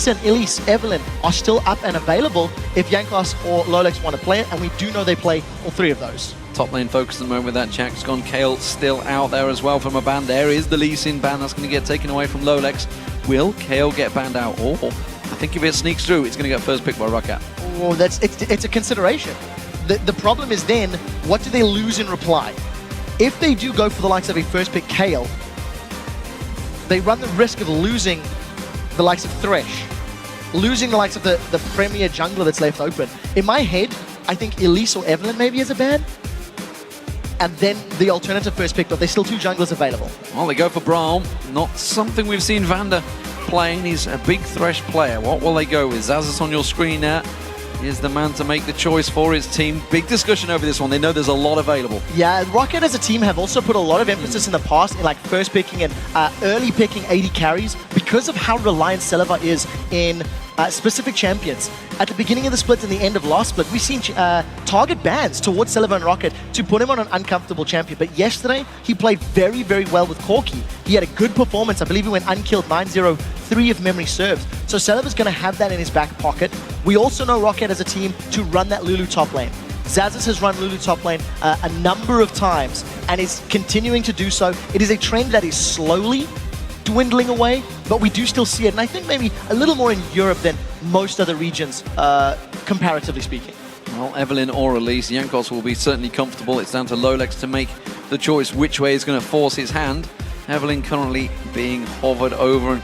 Vincent, Elise, Evelyn are still up and available if Jankos or Lolex want to play it, and we do know they play all three of those. Top lane focus at the moment with that. Jack's gone. Kale still out there as well from a ban. There is the Lee Sin ban that's going to get taken away from Lolex. Will Kale get banned out? Or I think if it sneaks through, it's going to get first pick by ROCCAT. Oh, it's a consideration. The problem is then, what do they lose in reply? If they do go for the likes of a first pick Kale, they run the risk of losing the likes of Thresh, losing the likes of the premier jungler that's left open. In my head, I think Elise or Evelyn maybe is a ban, and then the alternative first pick, but there's still two junglers available. Well, they go for Braum. Not something we've seen Vander playing. He's a big Thresh player. What will they go with? Zazas on your screen there is the man to make the choice for his team. Big discussion over this one. They know there's a lot available. Yeah, ROCCAT as a team have also put a lot of emphasis in the past in like first picking and early picking AD carries because of how reliant Celaver is in specific champions. At the beginning of the split and the end of last split, we've seen target bans towards Celaver and ROCCAT to put him on an uncomfortable champion. But yesterday, he played very, very well with Corki. He had a good performance. I believe he went unkilled 9-0-3 if memory serves. So Celaver's going to have that in his back pocket. We also know ROCCAT as a team to run that Lulu top lane. Zazas has run Lulu top lane a number of times and is continuing to do so. It is a trend that is slowly dwindling away, but we do still see it, and I think maybe a little more in Europe than most other regions, comparatively speaking. Well, Evelyn or Elise, Jankos will be certainly comfortable. It's down to Lolex to make the choice which way he's going to force his hand. Evelyn currently being hovered over and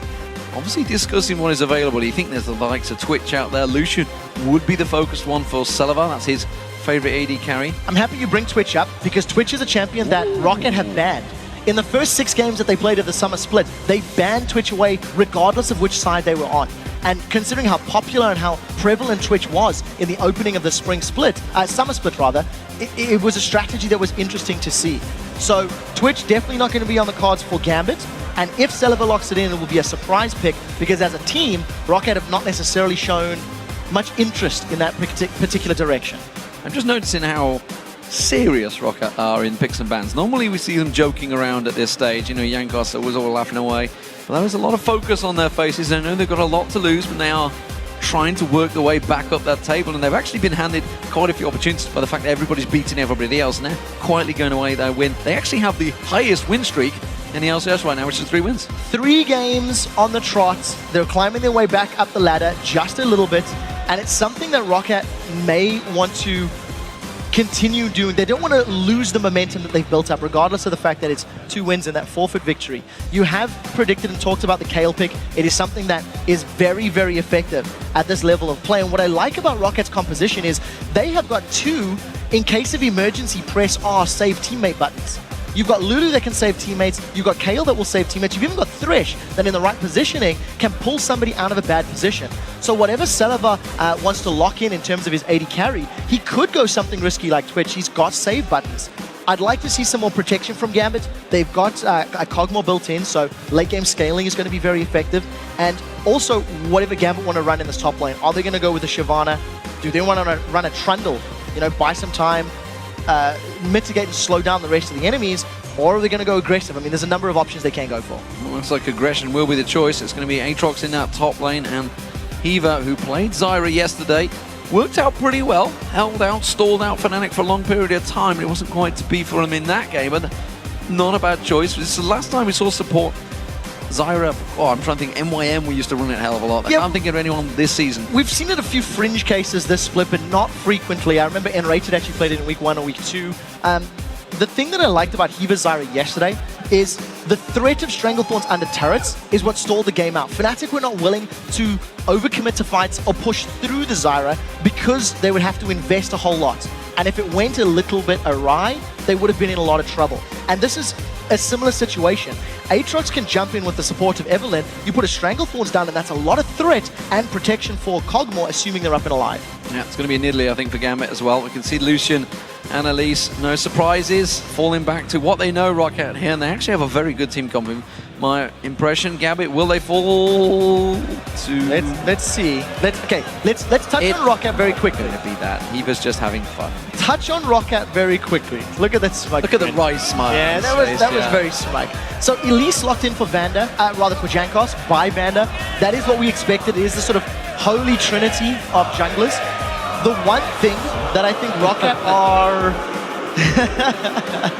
obviously discussing what is available. You think there's the likes of Twitch out there. Lucian would be the focused one for Celaver. That's his favorite AD carry. I'm happy you bring Twitch up because Twitch is a champion that ROCCAT have banned. In the first 6 games that they played of the summer split, they banned Twitch away regardless of which side they were on. And considering how popular and how prevalent Twitch was in the opening of the spring split, summer split rather, it was a strategy that was interesting to see. So Twitch definitely not going to be on the cards for Gambit. And if Celaver locks it in, it will be a surprise pick because as a team, ROCCAT have not necessarily shown much interest in that particular direction. I'm just noticing how serious ROCCAT are in picks and bans. Normally we see them joking around at this stage. You know, Jankos was all laughing away. But there was a lot of focus on their faces. I know they've got a lot to lose, but they are trying to work their way back up that table, and they've actually been handed quite a few opportunities by the fact that everybody's beating everybody else, and they're quietly going away their win. They actually have the highest win streak in the LCS right now, which is 3 wins. 3 games on the trot. They're climbing their way back up the ladder just a little bit, and it's something that ROCCAT may want to continue doing. They don't want to lose the momentum that they've built up, regardless of the fact that it's 2 wins and that forfeit victory. You have predicted and talked about the Kale pick. It is something that is very, very effective at this level of play. And what I like about ROCCAT's composition is they have got 2, in case of emergency, press R, save teammate buttons. You've got Lulu that can save teammates, you've got Kale that will save teammates, you've even got Thresh that in the right positioning can pull somebody out of a bad position. So whatever Celaver wants to lock in terms of his AD carry, he could go something risky like Twitch. He's got save buttons. I'd like to see some more protection from Gambit. They've got a Cogmore built in, so late game scaling is going to be very effective. And also, whatever Gambit want to run in this top lane, are they going to go with a Shyvana? Do they want to run a Trundle? You know, buy some time, mitigate and slow down the rest of the enemies, or are they going to go aggressive? I mean, there's a number of options they can go for. Well, looks like aggression will be the choice. It's going to be Aatrox in that top lane, and Hiva, who played Zyra yesterday, worked out pretty well, held out, stalled out Fnatic for a long period of time. It wasn't quite to be for him in that game, but not a bad choice. This is the last time we saw support Zyra. Oh, I'm trying to think. MYM, we used to run it a hell of a lot. I can't think of anyone this season. We've seen it a few fringe cases this split, but not frequently. I remember N-Rated actually played it in week 1 or week 2. The thing that I liked about Hiva Zyra yesterday is the threat of Stranglethorns under turrets is what stalled the game out. Fnatic were not willing to overcommit to fights or push through the Zyra because they would have to invest a whole lot. And if it went a little bit awry, they would have been in a lot of trouble. And this is a similar situation. Aatrox can jump in with the support of Evelyn. You put a Stranglethorns down, and that's a lot of threat and protection for Cogmore, assuming they're up and alive. Yeah, it's going to be a Nidalee, I think, for Gambit as well. We can see Lucian and Elise, no surprises, falling back to what they know, ROCCAT here, and they actually have a very good team comp. my impression. Gambit, will they fall to... Let's see. Let's touch on ROCCAT very quickly. Going to be that. He was just having fun. Touch on ROCCAT very quickly. Look at that smug. Look at the right smile. Yeah, that was very smug. So Elise locked in for Vanda, rather for Jankos by Vanda. That is what we expected. It is the sort of holy trinity of junglers. The one thing that I think ROCCAT are...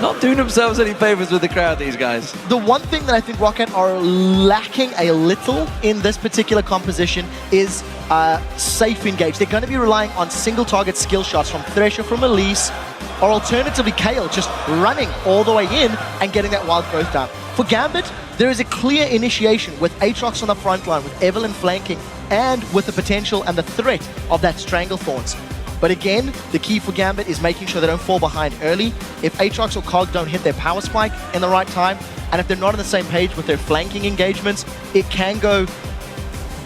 Not doing themselves any favors with the crowd, these guys. The one thing that I think ROCCAT are lacking a little in this particular composition is safe engage. They're going to be relying on single target skill shots from Thresher, from Elise, or alternatively Kale just running all the way in and getting that wild growth down. For Gambit, there is a clear initiation with Aatrox on the front line, with Evelynn flanking, and with the potential and the threat of that Stranglethorns. But again, the key for Gambit is making sure they don't fall behind early. If Aatrox or Cog don't hit their power spike in the right time, and if they're not on the same page with their flanking engagements, it can go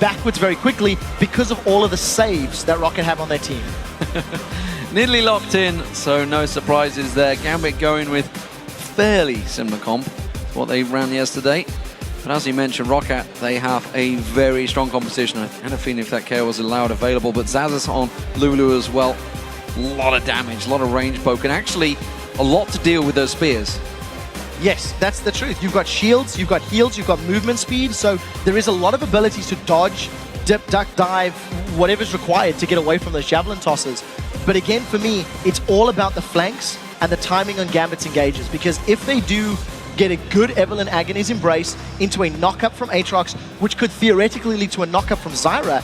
backwards very quickly because of all of the saves that ROCCAT have on their team. Nearly locked in, so no surprises there. Gambit going with fairly similar comp to what they ran yesterday. But as you mentioned, ROCCAT, they have a very strong composition. I had a feeling if that KO was allowed available, but Zazas on Lulu as well. A lot of damage, a lot of range poke, and actually a lot to deal with those spears. Yes, that's the truth. You've got shields, you've got heals, you've got movement speed, so there is a lot of abilities to dodge, dip, duck, dive, whatever's required to get away from those javelin tosses. But again, for me, it's all about the flanks and the timing on Gambit's engages, because if they do get a good Evelynn Agony's Embrace into a knock-up from Aatrox, which could theoretically lead to a knock-up from Zyra,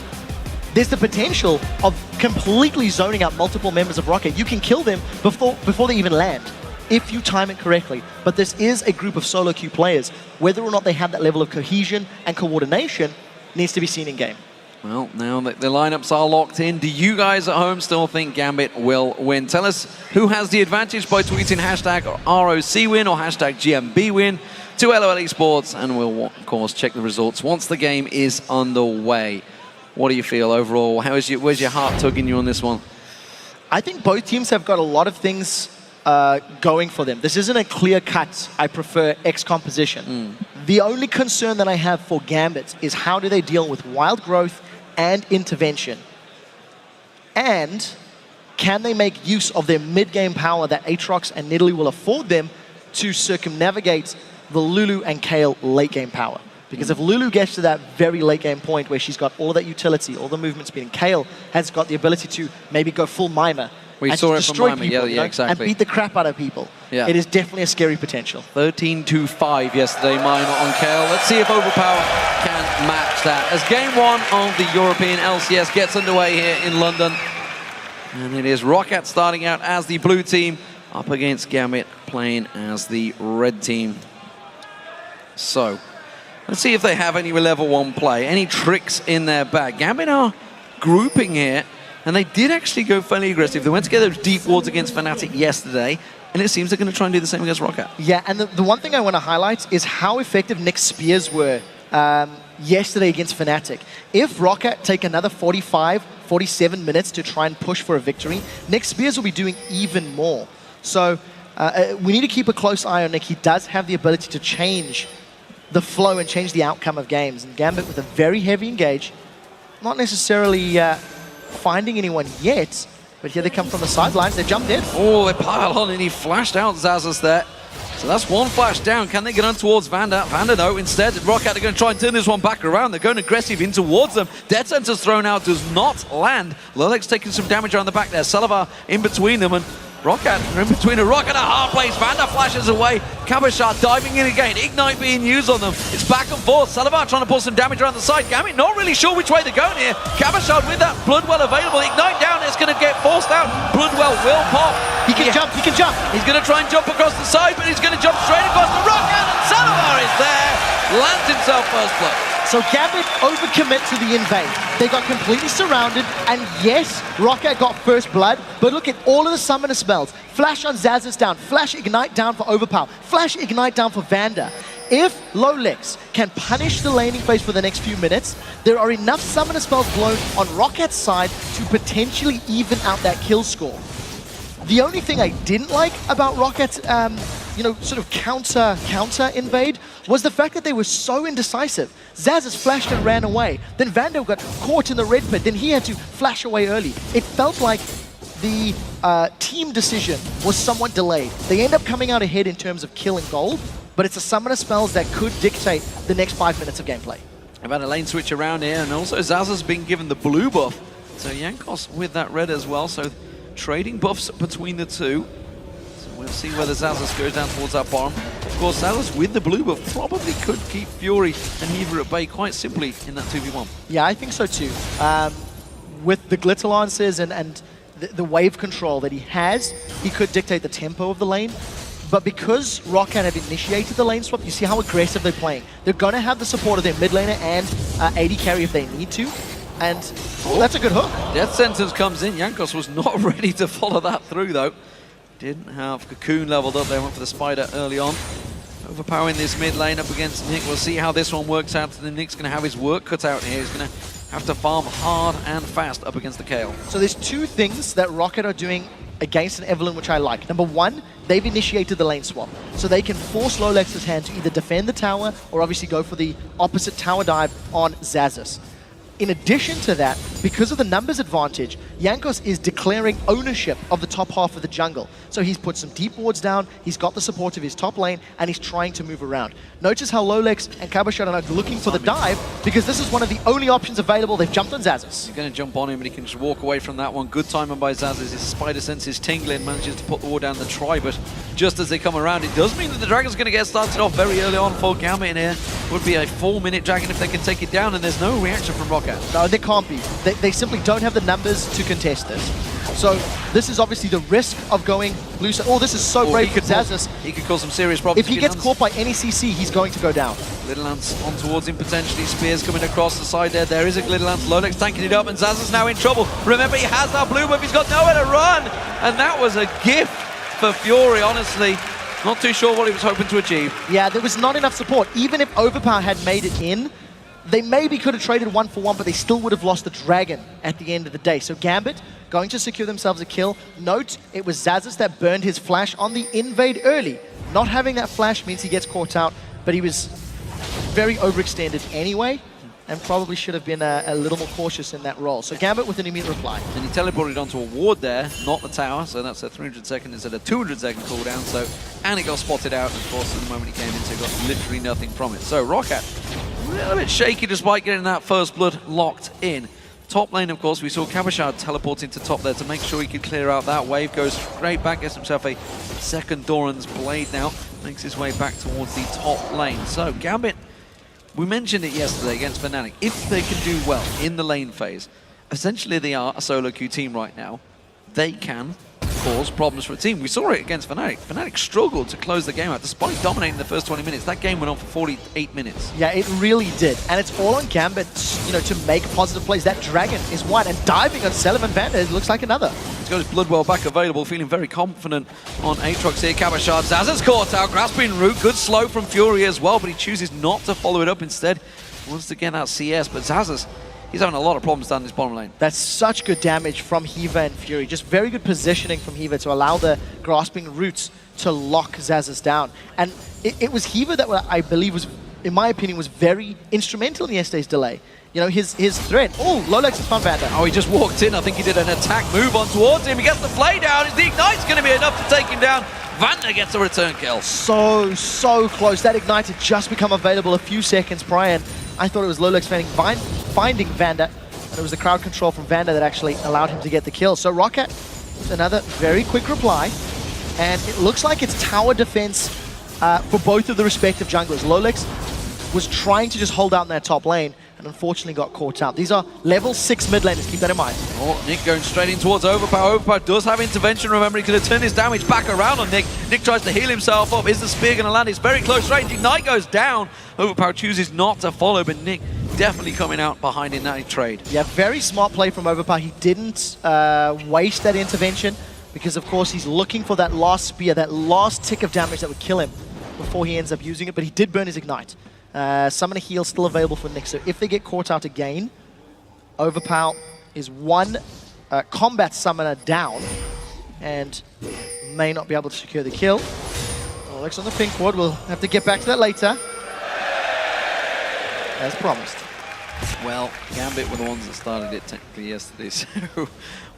there's the potential of completely zoning out multiple members of ROCCAT. You can kill them before they even land, if you time it correctly. But this is a group of solo queue players. Whether or not they have that level of cohesion and coordination needs to be seen in game. Well, now that the lineups are locked in, do you guys at home still think Gambit will win? Tell us who has the advantage by tweeting hashtag ROC win or hashtag GMB win to LOL Esports, and we'll, of course, check the results once the game is underway. What do you feel overall? Where's your heart tugging you on this one? I think both teams have got a lot of things going for them. This isn't a clear-cut, I prefer X composition. The only concern that I have for Gambit is how do they deal with wild growth and intervention? And can they make use of their mid-game power that Aatrox and Nidalee will afford them to circumnavigate the Lulu and Kale late-game power? Because if Lulu gets to that very late-game point where she's got all of that utility, all the movement speed, and Kale has got the ability to maybe go full mimer, we saw it from Miami, people, yeah, exactly. and beat the crap out of people. Yeah. It is definitely a scary potential. 13-5 yesterday, minor on Kale. Let's see if Overpower can match that. As game one of the European LCS gets underway here in London. And it is ROCCAT starting out as the blue team, up against Gambit playing as the red team. So, let's see if they have any level 1 play, any tricks in their bag. Gambit are grouping here. And they did actually go fairly aggressive. They went together deep wards against Fnatic yesterday, and it seems they're going to try and do the same against ROCCAT. Yeah, and the one thing I want to highlight is how effective Nick's spears were yesterday against Fnatic. If ROCCAT take another 45, 47 minutes to try and push for a victory, Nick's spears will be doing even more. So we need to keep a close eye on Nick. He does have the ability to change the flow and change the outcome of games. And Gambit with a very heavy engage, not necessarily finding anyone yet, but here they come from the sidelines. They jumped in. Oh, they pile on, and he flashed out Zazas there. So that's one flash down. Can they get on towards Vanda? Vanda, no. Instead, ROCCAT are going to try and turn this one back around. They're going aggressive in towards them. Dead Center's thrown out, does not land. Lolek's taking some damage around the back there. Salavar in between them, and ROCCAT are in between a rock and a hard place. Vanda flashes away. Kabashar diving in again. Ignite being used on them. It's back and forth. Salavar trying to pull some damage around the side. Gambit not really sure which way they're going here. Kabashar with that Bloodwell available. Ignite down. It's going to get forced out. Bloodwell will pop. He can jump. He can jump. He's going to try and jump across the side, but he's going to jump straight across the ROCCAT. And Salavar is there. Lands himself first blood. So Gambit overcommit to the invade. They got completely surrounded, and yes, ROCCAT got first blood, but look at all of the summoner spells. Flash on Zazas down, Flash Ignite down for Overpower, Flash Ignite down for Vanda. If Lolek can punish the laning phase for the next few minutes, there are enough summoner spells blown on ROCCAT's side to potentially even out that kill score. The only thing I didn't like about ROCCAT's, sort of counter invade was the fact that they were so indecisive. Xazas flashed and ran away. Then Vando got caught in the red pit. Then he had to flash away early. It felt like the team decision was somewhat delayed. They end up coming out ahead in terms of kill and gold, but it's a summoner spells that could dictate the next 5 minutes of gameplay. I've had a lane switch around here, and also Xazas been given the blue buff. So Jankos with that red as well, so trading buffs between the two. So we'll see whether Xazas goes down towards that bottom. Of course, Xazas with the blue buff probably could keep Fury and Heaver at bay quite simply in that 2v1. Yeah, I think so too. With the glitter lances and the wave control that he has, he could dictate the tempo of the lane. But because ROCCAT have initiated the lane swap, you see how aggressive they're playing. They're going to have the support of their mid laner and AD carry if they need to. And that's a good hook. Death Sentence comes in. Jankos was not ready to follow that through, though. Didn't have Cocoon leveled up. They went for the Spider early on. Overpowering this mid lane up against Nick. We'll see how this one works out. And Nick's going to have his work cut out here. He's going to have to farm hard and fast up against the Kayle. So there's two things that ROCCAT are doing against an Evelynn which I like. Number one, they've initiated the lane swap. So they can force Lolex's hand to either defend the tower or obviously go for the opposite tower dive on Xazas. In addition to that, because of the numbers advantage, Jankos is declaring ownership of the top half of the jungle. So he's put some deep wards down, he's got the support of his top lane, and he's trying to move around. Notice how Lolex and Kabashan are looking for the dive, because this is one of the only options available. They've jumped on Xazas. He's going to jump on him, but he can just walk away from that one. Good timing by Xazas. His spider sense is tingling, manages to put the ward down the try, but just as they come around, it does mean that the Dragon's going to get started off very early on for Gambit in here. Would be a 4-minute Dragon if they can take it down, and there's no reaction from ROCCAT. No, there can't be. They simply don't have the numbers to contest this. So this is obviously the risk of going blue side. Oh, this is so brave for Xazas. He could cause some serious problems. If he gets caught by any CC, he's going to go down. Glitter Lance on towards him potentially. Spears coming across the side there. There is a Glitter Lance. Lolex tanking it up, and Xazas now in trouble. Remember, he has that blue buff. He's got nowhere to run. And that was a gift for Fury, honestly. Not too sure what he was hoping to achieve. Yeah, there was not enough support. Even if Overpower had made it in, they maybe could have traded 1-for-1, but they still would have lost the Dragon at the end of the day. So Gambit going to secure themselves a kill. Note, it was Xazas that burned his flash on the invade early. Not having that flash means he gets caught out, but he was very overextended anyway, and probably should have been a little more cautious in that role. So Gambit with an immediate reply. And he teleported onto a ward there, not the tower, so that's a 300-second instead of 200-second cooldown. So, and it got spotted out, and of course, at the moment he came in, so he got literally nothing from it. So ROCCAT, a little bit shaky despite getting that first blood locked in. Top lane, of course, we saw Kabashard teleporting to top there to make sure he could clear out that wave. Goes straight back, gets himself a second Doran's Blade now. Makes his way back towards the top lane. So Gambit, we mentioned it yesterday against Fnatic. If they can do well in the lane phase, essentially they are a solo queue team right now. They can cause problems for a team. We saw it against Fnatic. Fnatic struggled to close the game out despite dominating the first 20 minutes. That game went on for 48 minutes. Yeah, it really did. And it's all on Gambit, you know, to make positive plays. That Dragon is one, and diving on Sullivan Vander, it looks like another. He's got his Bloodwell back available, feeling very confident on Aatrox here. Kabashard, Xazas caught out, grasping root, good slow from Fury as well, but he chooses not to follow it up instead. He wants to get out CS, but Xazas, he's having a lot of problems down this bottom lane. That's such good damage from Heaver and Fury. Just very good positioning from Heaver to allow the grasping roots to lock Xazas down. And it was Heaver that I believe was, in my opinion, was very instrumental in yesterday's delay. You know, his threat. Oh, Lolex has found Vander. Oh, he just walked in. I think he did an attack move on towards him. He gets the flay down. Is the Ignite's going to be enough to take him down? Vander gets a return kill. So close. That Ignite had just become available a few seconds prior, and I thought it was Lolex finding Vander, and it was the crowd control from Vander that actually allowed him to get the kill. So ROCCAT with another very quick reply, and it looks like it's tower defense for both of the respective junglers. Lolex was trying to just hold out in that top lane, and unfortunately got caught out. These are level 6 mid laners, keep that in mind. Oh, Nick going straight in towards Overpower. Overpower does have intervention, remember, he could have turned his damage back around on Nick. Nick tries to heal himself up. Is the spear going to land? It's very close range. Ignite goes down. Overpower chooses not to follow, but Nick definitely coming out behind in that trade. Yeah, very smart play from Overpower. He didn't waste that intervention, because of course he's looking for that last spear, that last tick of damage that would kill him before he ends up using it, but he did burn his Ignite. Summoner heal still available for Nick, so if they get caught out again, Overpower is one combat summoner down and may not be able to secure the kill. Alex on the pink ward, we'll have to get back to that later. as promised. Well, Gambit were the ones that started it technically yesterday, so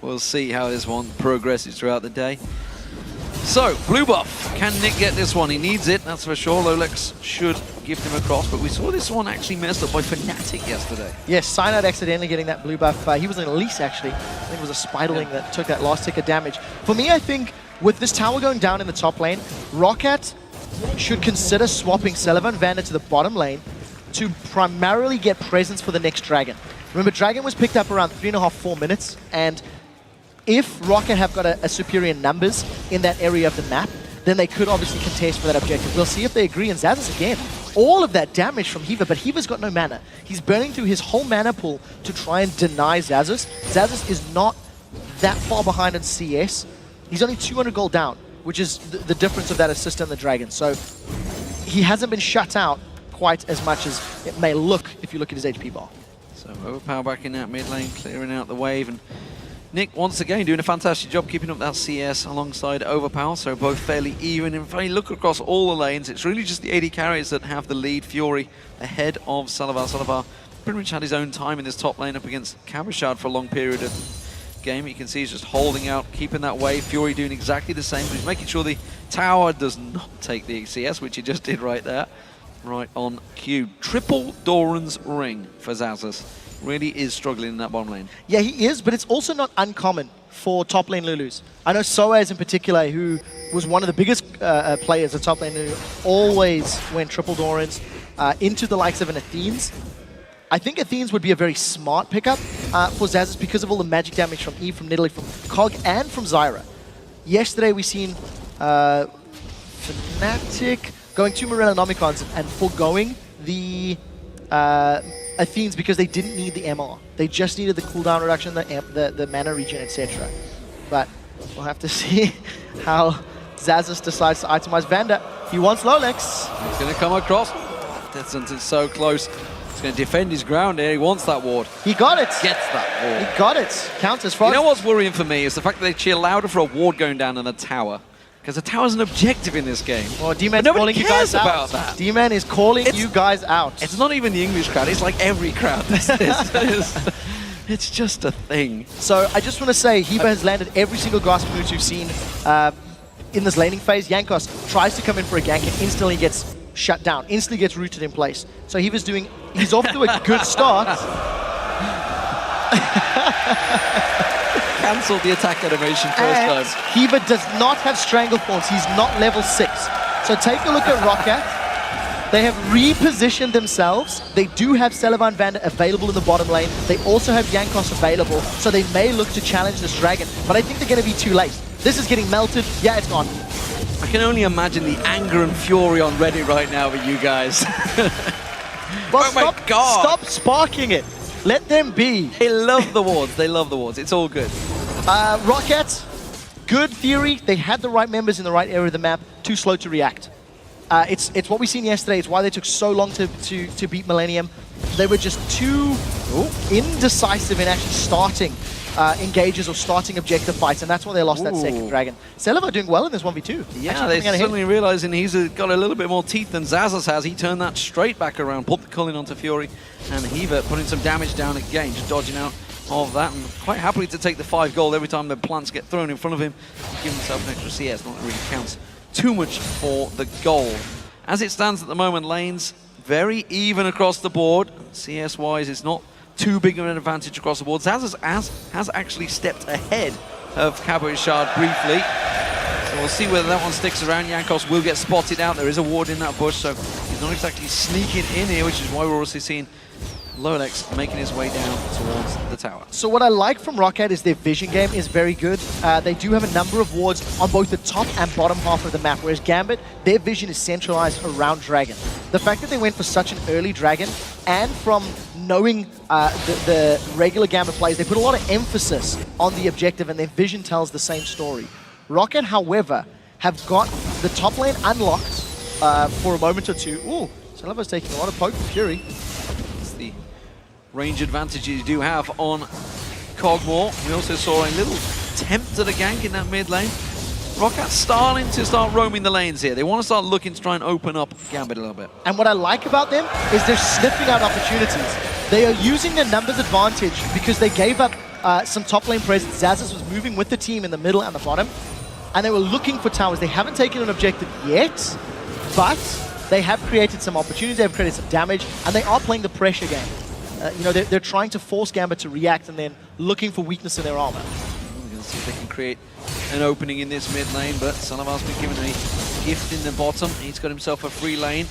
we'll see how this one progresses throughout the day. So, blue buff. Can Nick get this one? He needs it, that's for sure. Lolex should give him a cross, but we saw this one actually messed up by Fnatic yesterday. Yes, Cyanide accidentally getting that blue buff. He was an Elise, actually. I think it was a Spiderling that took that last tick of damage. For me, I think with this tower going down in the top lane, ROCCAT should consider swapping Sullivan Vander to the bottom lane to primarily get presence for the next Dragon. Remember, Dragon was picked up around 3.5, 4 minutes, and if ROCCAT have got a superior numbers in that area of the map, then they could obviously contest for that objective. We'll see if they agree. And Xaxus again, all of that damage from Hiva, but Hiva's got no mana. He's burning through his whole mana pool to try and deny Xaxus. Xaxus is not that far behind in CS. He's only 200 gold down, which is the difference of that assist and the Dragon. So he hasn't been shut out quite as much as it may look if you look at his HP bar. So Overpower back in that mid lane, clearing out the wave, and Nick once again doing a fantastic job keeping up that CS alongside Overpower, so both fairly even. And if I look across all the lanes, it's really just the AD carries that have the lead. Fury ahead of Salavar. Salavar pretty much had his own time in this top lane up against Cabochard for a long period of game. You can see he's just holding out, keeping that wave. Fury doing exactly the same, but he's making sure the tower does not take the CS, which he just did right there. Right on cue. Triple Doran's ring for Xaxus. Really is struggling in that bottom lane. Yeah, he is, but it's also not uncommon for top lane Lulus. I know Soaz in particular, who was one of the biggest players of top lane Lulu, always went triple Dorans into the likes of an Athenes. I think Athenes would be a very smart pickup for Xaxus because of all the magic damage from Eve, from Nidalee, from Cog, and from Zyra. Yesterday we seen Fnatic going to Morellonomicons and foregoing the Athenes because they didn't need the MR. They just needed the cooldown reduction, the mana regen, etc. But we'll have to see how Xaxus decides to itemize Vander. He wants Lolex. He's going to come across. Distance is so close. He's going to defend his ground here. He wants that ward. He got it. Gets that ward. He got it. Counters frost. You know what's worrying for me is the fact that they cheer louder for a ward going down than a tower. Because the tower's an objective in this game. Well, D-Man's calling you guys out. That. D-Man is calling you guys out. It's not even the English crowd. It's like every crowd. It's just a thing. So I just want to say, Hiba has landed every single grasp move you've seen in this laning phase. Jankos tries to come in for a gank and instantly gets shut down, instantly gets rooted in place. So he's off to a good start. Cancelled the attack animation first time. Hiba does not have Stranglethorns. He's not level 6. So take a look at ROCCAT. They have repositioned themselves. They do have Sullivan Vander available in the bottom lane. They also have Jankos available, so they may look to challenge this Dragon. But I think they're going to be too late. This is getting melted. Yeah, it's gone. I can only imagine the anger and fury on Reddit right now with you guys. Well, oh my God. Stop sparking it. Let them be. They love the wards. They love the wards. It's all good. ROCCAT, good theory. They had the right members in the right area of the map. Too slow to react. It's what we seen yesterday. It's why they took so long to beat Millennium. They were just too indecisive in actually starting engages or starting objective fights, and that's why they lost that second Dragon. Celevo doing well in this 1v2. Yeah, they're suddenly realizing he's got a little bit more teeth than Xaxus has. He turned that straight back around, put the culling onto Fury, and Hiva putting some damage down again, just dodging out of that, and quite happily to take the 5 gold every time the plants get thrown in front of him. Give himself an extra CS, not that really counts too much for the gold. As it stands at the moment, lanes very even across the board. CS-wise, it's not too big of an advantage across the board. Xaxus has actually stepped ahead of Cabochard briefly. So we'll see whether that one sticks around. Jankos will get spotted out. There is a ward in that bush, so he's not exactly sneaking in here, which is why we're also seeing Lolex making his way down towards the tower. So what I like from ROCCAT is their vision game is very good. They do have a number of wards on both the top and bottom half of the map, whereas Gambit, their vision is centralized around Dragon. The fact that they went for such an early Dragon, and from knowing the regular Gambit plays, they put a lot of emphasis on the objective, and their vision tells the same story. ROCCAT, however, have got the top lane unlocked for a moment or two. Ooh, Celevo's taking a lot of poke from Fury. Range advantage you do have on Cogmore. We also saw a little attempt at a gank in that mid lane. ROCCAT's starting to roaming the lanes here. They want to start looking to try and open up Gambit a little bit. And what I like about them is they're sniffing out opportunities. They are using their numbers advantage because they gave up some top lane presence. Xaxus was moving with the team in the middle and the bottom, and they were looking for towers. They haven't taken an objective yet, but they have created some opportunities, they have created some damage, and they are playing the pressure game. You know, they're trying to force Gambit to react and then looking for weakness in their armor. We're going to see if they can create an opening in this mid lane, but Salavar's been given a gift in the bottom. He's got himself a free lane.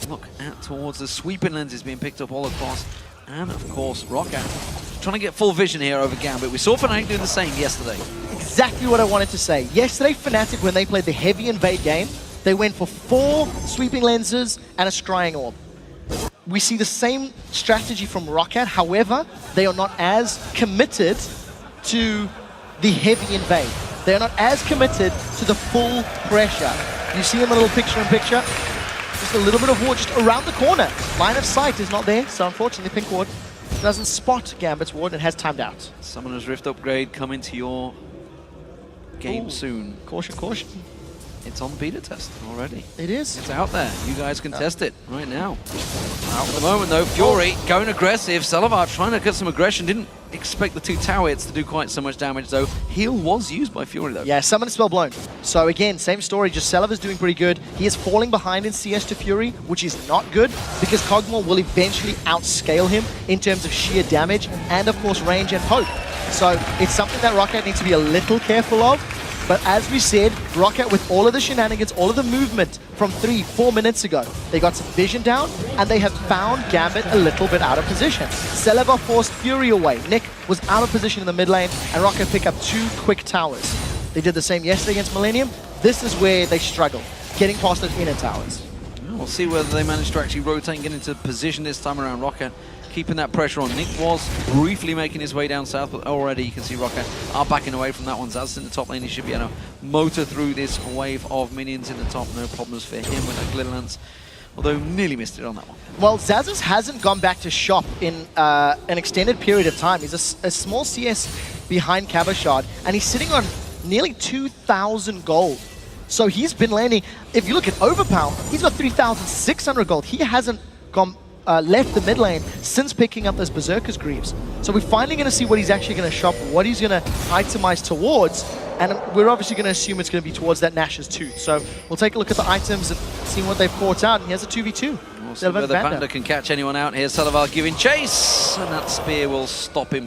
Look out towards the sweeping lenses being picked up all across. And of course, ROCCAT trying to get full vision here over Gambit. We saw Fnatic doing the same yesterday. Exactly what I wanted to say. Yesterday, Fnatic, when they played the heavy invade game, they went for 4 sweeping lenses and a scrying orb. We see the same strategy from ROCCAT, however, they are not as committed to the heavy invade. They are not as committed to the full pressure. You see him a little picture-in-picture? Just a little bit of ward just around the corner. Line of sight is not there, so unfortunately Pink Ward doesn't spot Gambit's ward and has timed out. Summoner's Rift upgrade coming to your game soon. Caution, caution. It's on beta test already. It is. It's out there. You guys can test it right now. Out at the moment though, Fury going aggressive. Salavar trying to get some aggression. Didn't expect the 2 tower hits to do quite so much damage though. Heal was used by Fury though. Yeah, summon spell blown. So again, same story, just Salavar's doing pretty good. He is falling behind in CS to Fury, which is not good because Kog'Maw will eventually outscale him in terms of sheer damage and of course range and poke. So it's something that ROCCAT needs to be a little careful of. But as we said, ROCCAT with all of the shenanigans, all of the movement from 3-4 minutes ago, they got some vision down and they have found Gambit a little bit out of position. Salavar forced Fury away. Nick was out of position in the mid lane and ROCCAT pick up 2 quick towers. They did the same yesterday against Millennium. This is where they struggle, getting past those inner towers. We'll see whether they manage to actually rotate and get into position this time around. ROCCAT keeping that pressure on. Nick was briefly making his way down south, but already you can see ROCCAT are backing away from that one. Xaxus in the top lane, he should be able to motor through this wave of minions in the top. No problems for him with that glitter lance, although nearly missed it on that one. Well, Xaxus hasn't gone back to shop in an extended period of time. He's a small CS behind Cabochard, and he's sitting on nearly 2,000 gold. So he's been landing, if you look at Overpower, he's got 3,600 gold. He hasn't gone left the mid lane since picking up those Berserker's Greaves. So we're finally going to see what he's actually going to shop, what he's going to itemize towards, and we're obviously going to assume it's going to be towards that Nash's Tooth. So we'll take a look at the items and see what they've caught out, and he has a 2v2. We'll see whether Panda can catch anyone out here. Salavar giving chase, and that spear will stop him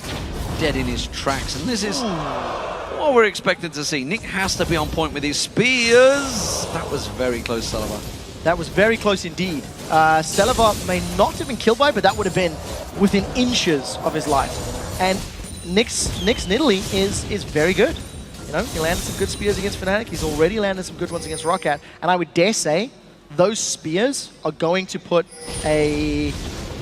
dead in his tracks. And this is what we're expected to see. Nick has to be on point with his spears. That was very close, Salavar. That was very close indeed. Salavar may not have been killed by, but that would have been within inches of his life. And Nick's Nidalee is very good. You know, he landed some good spears against Fnatic. He's already landed some good ones against ROCCAT. And I would dare say those spears are going to put a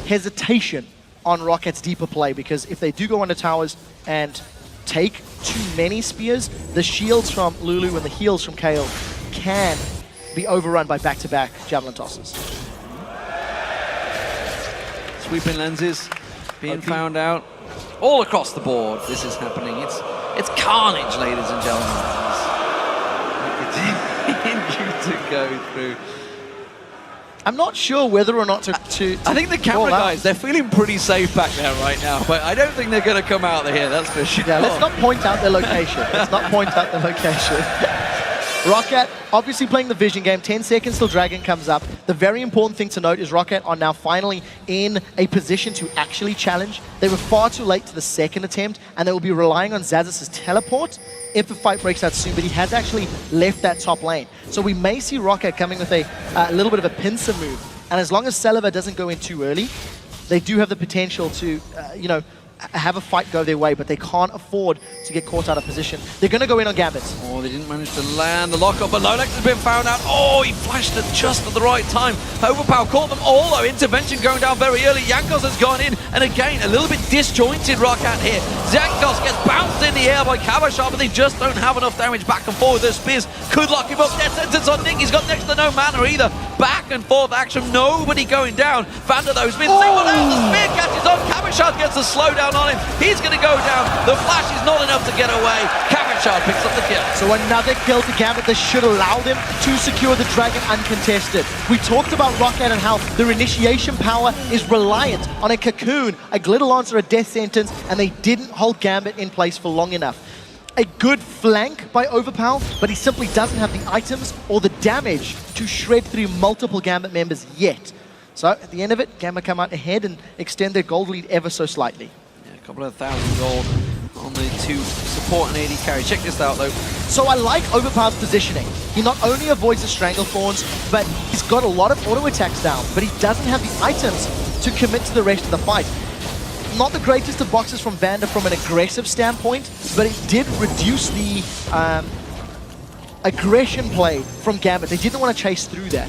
hesitation on ROCCAT's deeper play, because if they do go under towers and take too many spears, the shields from Lulu and the heals from Kayle can be overrun by back-to-back javelin tosses. Sweeping lenses being found out all across the board. This is happening. It's carnage, ladies and gentlemen. Continue to go through. I'm not sure whether or not to I think the camera guys, they're feeling pretty safe back there right now, but I don't think they're going to come out of here, that's for sure. Yeah, let's not point out their location. Let's not point out the location. ROCCAT obviously playing the vision game. 10 seconds till Dragon comes up. The very important thing to note is ROCCAT are now finally in a position to actually challenge. They were far too late to the second attempt, and they will be relying on Xaxus' teleport if the fight breaks out soon, but he has actually left that top lane. So we may see ROCCAT coming with a little bit of a pincer move. And as long as Salavar doesn't go in too early, they do have the potential to, you know, have a fight go their way, but they can't afford to get caught out of position. They're going to go in on Gambit. Oh, they didn't manage to land the lockup, but Lolax has been found out. Oh, he flashed it just at the right time. Overpower caught them all, though. Intervention going down very early. Jankos has gone in, and again, a little bit disjointed ROCCAT here. Jankos gets bounced in the air by Cabochard, but they just don't have enough damage back and forth. Their spears could lock him up. Death sentence on Nick. He's got next to no mana either. Back and forth action, nobody going down. Vander, though, has been singled out. The spear catches on. Cabochard gets a slowdown down on him. He's going to go down. The flash is not enough to get away. Cabachard picks up the kill. So another kill to Gambit that should allow them to secure the Dragon uncontested. We talked about ROCCAT and how their initiation power is reliant on a cocoon, a glitter lance, or a death sentence, and they didn't hold Gambit in place for long enough. A good flank by Overpower, but he simply doesn't have the items or the damage to shred through multiple Gambit members yet. So at the end of it, Gambit come out ahead and extend their gold lead ever so slightly. Yeah, a couple of thousand gold on the two support and AD carry. Check this out though. So I like Overpower's positioning. He not only avoids the Stranglethorns, but he's got a lot of auto attacks down, but he doesn't have the items to commit to the rest of the fight. Not the greatest of boxes from Vander from an aggressive standpoint, but it did reduce the aggression play from Gambit. They didn't want to chase through that.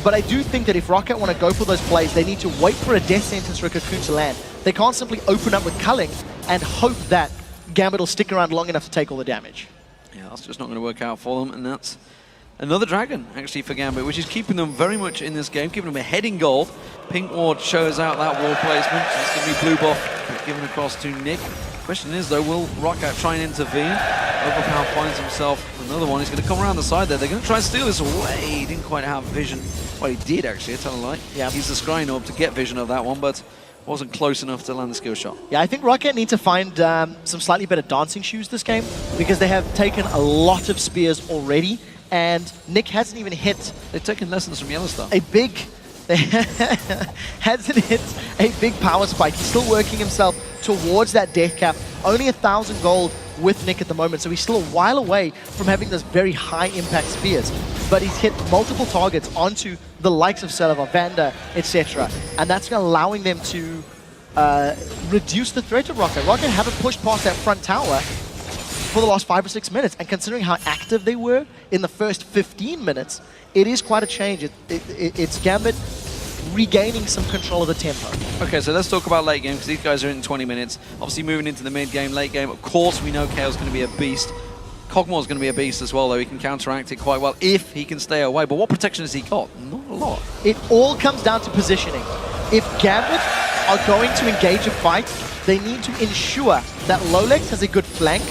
But I do think that if ROCCAT want to go for those plays, they need to wait for a death sentence for a cocoon to land. They can't simply open up with culling and hope that Gambit will stick around long enough to take all the damage. Yeah, that's just not going to work out for them, and that's another Dragon, actually, for Gambit, which is keeping them very much in this game, keeping them ahead in gold. Pink Ward shows out that wall placement. It's going to be blue buff given across to Nick. Question is, though, will ROCCAT try and intervene? Overpower finds himself another one. He's going to come around the side there. They're going to try and steal this away. He didn't quite have vision. Well, he did, actually, I tell a lie. Yeah. He's the scrying orb to get vision of that one, but wasn't close enough to land the skill shot. Yeah, I think ROCCAT need to find some slightly better dancing shoes this game, because they have taken a lot of spears already, and Nick hasn't even hit... They've taken lessons from Yellowstar. Hasn't hit a big power spike. He's still working himself towards that death cap. Only 1,000 gold with Nick at the moment, so he's still a while away from having those very high impact spears. But he's hit multiple targets onto the likes of Selva, Vander, etc. And that's allowing them to reduce the threat of ROCCAT. ROCCAT haven't pushed past that front tower for the last 5 or 6 minutes, and considering how active they were in the first 15 minutes, it is quite a change. It's Gambit regaining some control of the tempo. Okay, so let's talk about late game, because these guys are in 20 minutes. Obviously moving into the mid game, late game, of course we know Kale's going to be a beast. Cogmore's going to be a beast as well, though. He can counteract it quite well if he can stay away. But what protection has he got? Not a lot. It all comes down to positioning. If Gambit are going to engage a fight, they need to ensure that Lolex has a good flank,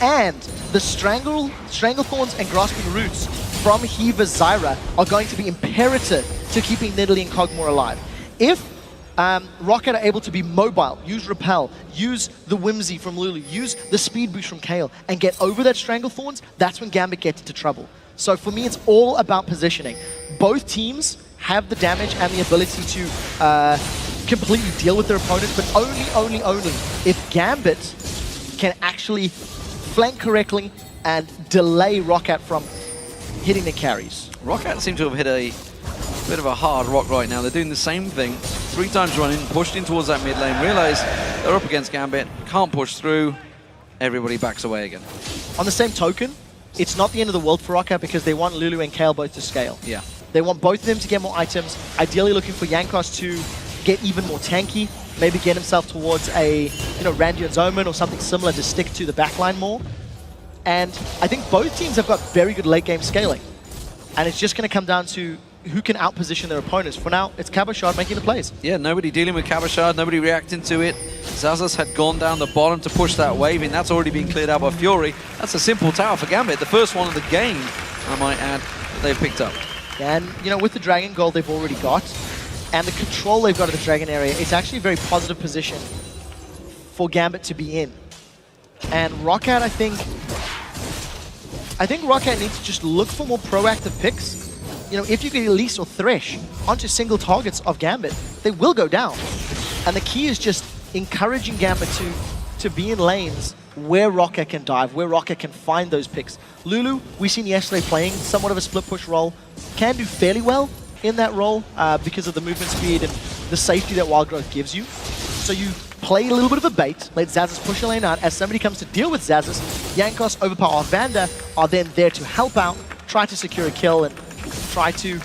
and the Stranglethorns and Grasping Roots from Heaver's Zyra are going to be imperative to keeping Nidalee and Cogmore alive. If ROCCAT are able to be mobile, use Repel, use the Whimsy from Lulu, use the Speed Boost from Kale, and get over that Stranglethorns, that's when Gambit gets into trouble. So for me, it's all about positioning. Both teams have the damage and the ability to completely deal with their opponents, but only if Gambit can actually flank correctly and delay ROCCAT from hitting the carries. ROCCAT seem to have hit a bit of a hard rock right now. They're doing the same thing 3 times running, pushed in towards that mid lane, realize they're up against Gambit, can't push through, everybody backs away again. On the same token, it's not the end of the world for ROCCAT, because they want Lulu and Kale both to scale. Yeah. They want both of them to get more items, ideally looking for Jankos to get even more tanky, maybe get himself towards a Randy Omen or something similar to stick to the backline more. And I think both teams have got very good late game scaling. And it's just going to come down to who can outposition their opponents. For now, it's Cabachard making the plays. Yeah, nobody dealing with Cabachard, nobody reacting to it. Zazas had gone down the bottom to push that wave in. That's already been cleared out by Fury. That's a simple tower for Gambit. The first one of the game, I might add, that they've picked up. And, with the Dragon Gold they've already got, and the control they've got of the Dragon area, it's actually a very positive position for Gambit to be in. And ROCCAT, I think ROCCAT needs to just look for more proactive picks. If you can Elise or Thresh onto single targets of Gambit, they will go down. And the key is just encouraging Gambit to be in lanes where ROCCAT can dive, where ROCCAT can find those picks. Lulu, we seen yesterday playing somewhat of a split push role, can do fairly well in that role because of the movement speed and the safety that Wild Growth gives you. So you play a little bit of a bait, let Zazas push a lane out. As somebody comes to deal with Zazas, Jankos, Overpower, or Vander are then there to help out, try to secure a kill, and try to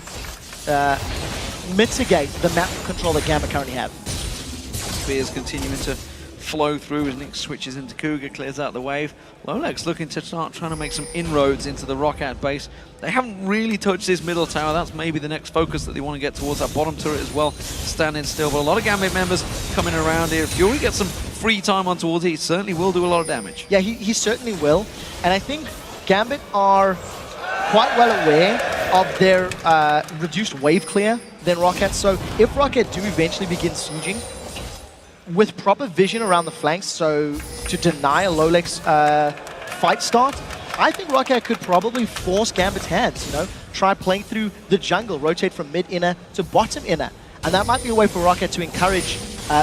mitigate the map control that Gambit currently have. Spears continuing to flow through as Nick switches into Cougar, clears out the wave. Lolex looking to start trying to make some inroads into the ROCCAT base. They haven't really touched this middle tower. That's maybe the next focus that they want to get towards that bottom turret as well, standing still. But a lot of Gambit members coming around here. Fury gets some free time on towards it, he certainly will do a lot of damage. Yeah, he certainly will. And I think Gambit are quite well aware of their reduced wave clear than ROCCAT. So if ROCCAT do eventually begin sieging, with proper vision around the flanks, so to deny a Lolex fight start, I think ROCCAT could probably force Gambit's hands, you know? Try playing through the jungle, rotate from mid-inner to bottom inner. And that might be a way for ROCCAT to encourage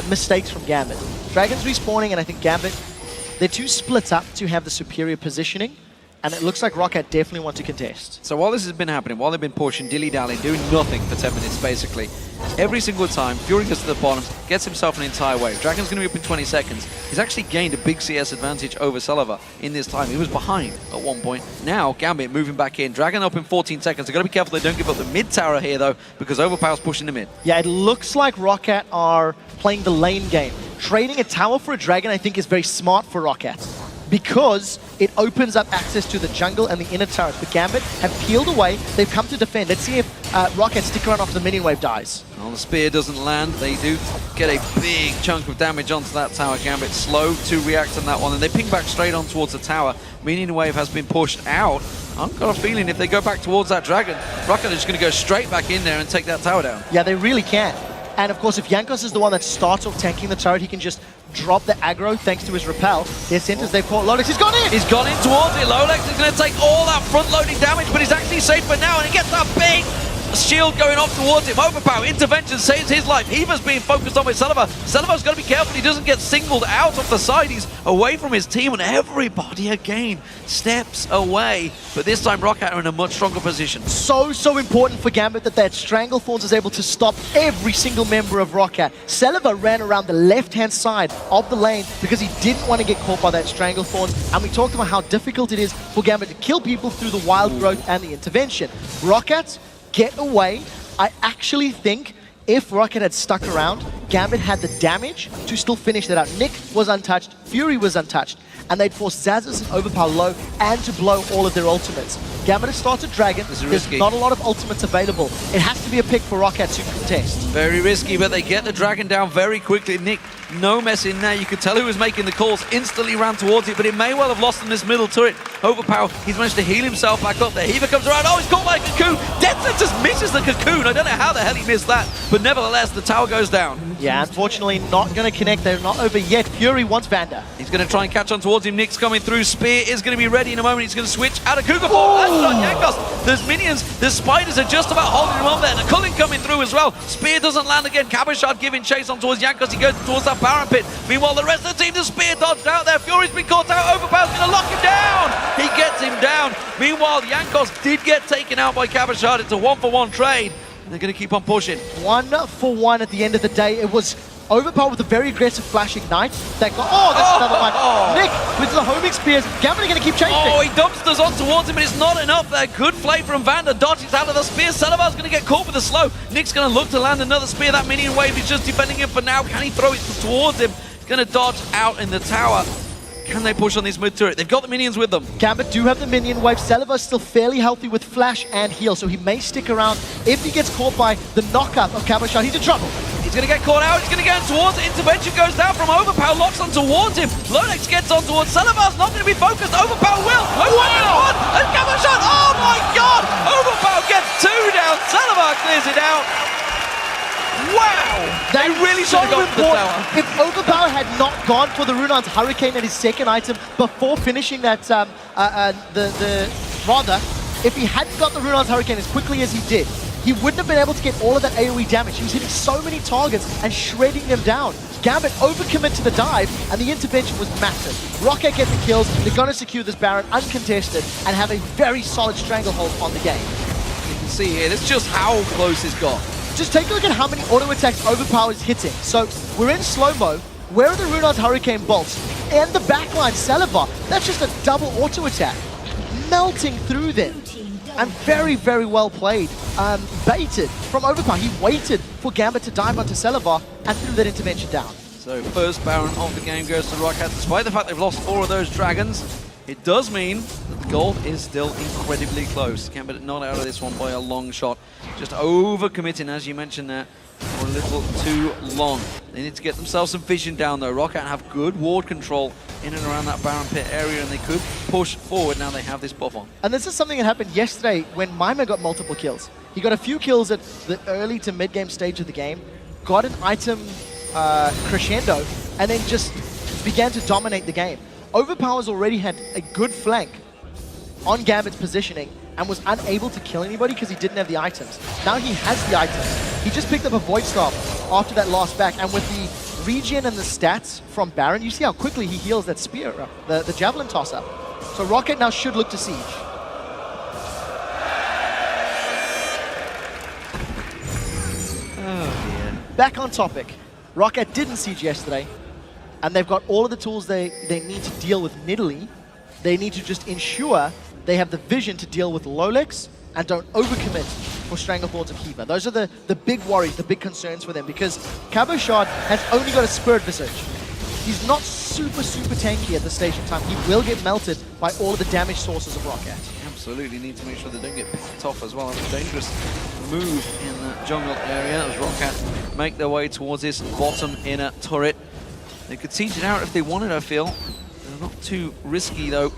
mistakes from Gambit. Dragon's respawning, and I think Gambit, they're too split up to have the superior positioning. And it looks like ROCCAT definitely want to contest. So while this has been happening, while they've been pushing, dilly-dallying, doing nothing for 10 minutes basically, every single time, Fury gets to the bottom, gets himself an entire wave. Dragon's going to be up in 20 seconds. He's actually gained a big CS advantage over Celiva in this time. He was behind at one point. Now, Gambit moving back in. Dragon up in 14 seconds. They've got to be careful they don't give up the mid tower here, though, because Overpower's pushing the mid. Yeah, it looks like ROCCAT are playing the lane game. Trading a tower for a Dragon, I think, is very smart for ROCCAT, because it opens up access to the jungle and the inner turrets. But Gambit have peeled away. They've come to defend. Let's see if ROCCAT stick around after the minion wave dies. Well, the spear doesn't land. They do get a big chunk of damage onto that tower. Gambit slow to react on that one, and they ping back straight on towards the tower. Minion wave has been pushed out. I've got a feeling if they go back towards that Dragon, ROCCAT are just going to go straight back in there and take that tower down. Yeah, they really can. And of course, if Jankos is the one that starts off tanking the turret, he can just drop the aggro thanks to his repel. Their centers, they've caught Lolex. He's gone in! He's gone in towards it. Lolex is going to take all that front-loading damage, but he's actually safe for now, and he gets that big shield going off towards him. Overpower, intervention saves his life. Heaver's being focused on with Celiva. Celiva's got to be careful he doesn't get singled out off the side. He's away from his team, and everybody again steps away. But this time, ROCCAT are in a much stronger position. So important for Gambit that Stranglethorns is able to stop every single member of ROCCAT. Celiva ran around the left-hand side of the lane because he didn't want to get caught by that Stranglethorns. And we talked about how difficult it is for Gambit to kill people through the wild growth and the intervention. ROCCAT get away. I actually think if ROCCAT had stuck around, Gambit had the damage to still finish that out. Nick was untouched, Fury was untouched, and they'd force Zazas and Overpower low and to blow all of their ultimates. Gambit has started Dragon. There's not a lot of ultimates available. It has to be a pick for ROCCAT to contest. Very risky, but they get the Dragon down very quickly. Nick, no mess in there. You could tell who was making the calls, instantly ran towards it, but it may well have lost in this middle turret. Overpower, he's managed to heal himself back up there. Heaver comes around. Oh, he's caught by a cocoon. Deathlet just misses the cocoon. I don't know how the hell he missed that, but nevertheless, the tower goes down. Yeah, unfortunately, not going to connect. They're not over yet. Fury wants Vander. He's going to try and catch on towards him. Nick's coming through. Spear is going to be ready in a moment. He's going to switch out of Cougar form. That's not Jankos. There's minions. The spiders are just about holding him on there. The Culling coming through as well. Spear doesn't land again. Cabochard giving chase on towards Jankos. He goes towards that Baron pit. Meanwhile, the rest of the team, the Spear dodged out there. Fury's been caught out. Overpower's going to lock him down. He gets him down. Meanwhile, Jankos did get taken out by Cabochard. It's a 1-for-1 trade. And they're going to keep on pushing. 1-for-1 at the end of the day. It was Overpower with a very aggressive flash ignite. That got, that's another one. Nick with the homing spears. Gambit are going to keep chasing. Oh, he dumpsters on towards him, but it's not enough there. Good play from Vander. Dodges out of the spear. Celiva's going to get caught with the slow. Nick's going to look to land another spear. That minion wave is just defending him for now. Can he throw it towards him? He's going to dodge out in the tower. Can they push on this mid turret? They've got the minions with them. Gambit do have the minion wave. Celiva's still fairly healthy with flash and heal, so he may stick around. If he gets caught by the knockup of Cabochard, he's in trouble. He's going to get caught out. He's going to get towards it. Intervention goes down from Overpower. Locks on towards him. Lolex gets on towards Celiva's not going to be focused. Overpower will. Wow! And Cabochard. Oh my god! Overpower gets 2 down. Celiva clears it out. Wow! They really should have gone for the tower. If Overpower had not gone for the Runon's Hurricane and his second item before finishing that, if he hadn't got the Runon's Hurricane as quickly as he did, he wouldn't have been able to get all of that AoE damage. He was hitting so many targets and shredding them down. Gambit overcommit to the dive, and the intervention was massive. ROCCAT get the kills. They're going to secure this Baron uncontested and have a very solid stranglehold on the game. You can see here, that's just how close it's got. Just take a look at how many auto attacks Overpower is hitting. So we're in slow-mo. Where are the Runon's Hurricane bolts? And the backline Celiva. That's just a double auto attack. Melting through them. And very, very well played. Baited from Overpower. He waited for Gambit to dive onto Celiva and threw that intervention down. So first Baron of the game goes to ROCCAT. Despite the fact they've lost 4 of those dragons, it does mean that the goal is still incredibly close. Gambit not out of this one by a long shot. Just over-committing, as you mentioned there. a little too long. They need to get themselves some vision down though. ROCCAT have good ward control in and around that Baron pit area, and they could push forward now they have this buff on. And this is something that happened yesterday when Mima got multiple kills. He got a few kills at the early to mid-game stage of the game, got an item crescendo, and then just began to dominate the game. Overpower's already had a good flank on Gambit's positioning and was unable to kill anybody because he didn't have the items. Now he has the items. He just picked up a Void Staff after that last back, and with the regen and the stats from Baron, you see how quickly he heals that spear, the Javelin toss-up. So ROCCAT now should look to siege. Oh dear. Back on topic, ROCCAT didn't siege yesterday, and they've got all of the tools they need to deal with Nidalee. They need to just ensure they have the vision to deal with Lolex and don't overcommit for Stranglethorns and Kiva. Those are the big worries, the big concerns for them, because Cabochard has only got a Spirit Visage. He's not super tanky at this stage in time. He will get melted by all of the damage sources of ROCCAT. Absolutely need to make sure they don't get picked off as well. It's a dangerous move in the jungle area as ROCCAT make their way towards this bottom inner turret. They could siege it out if they wanted, I feel. They're not too risky though.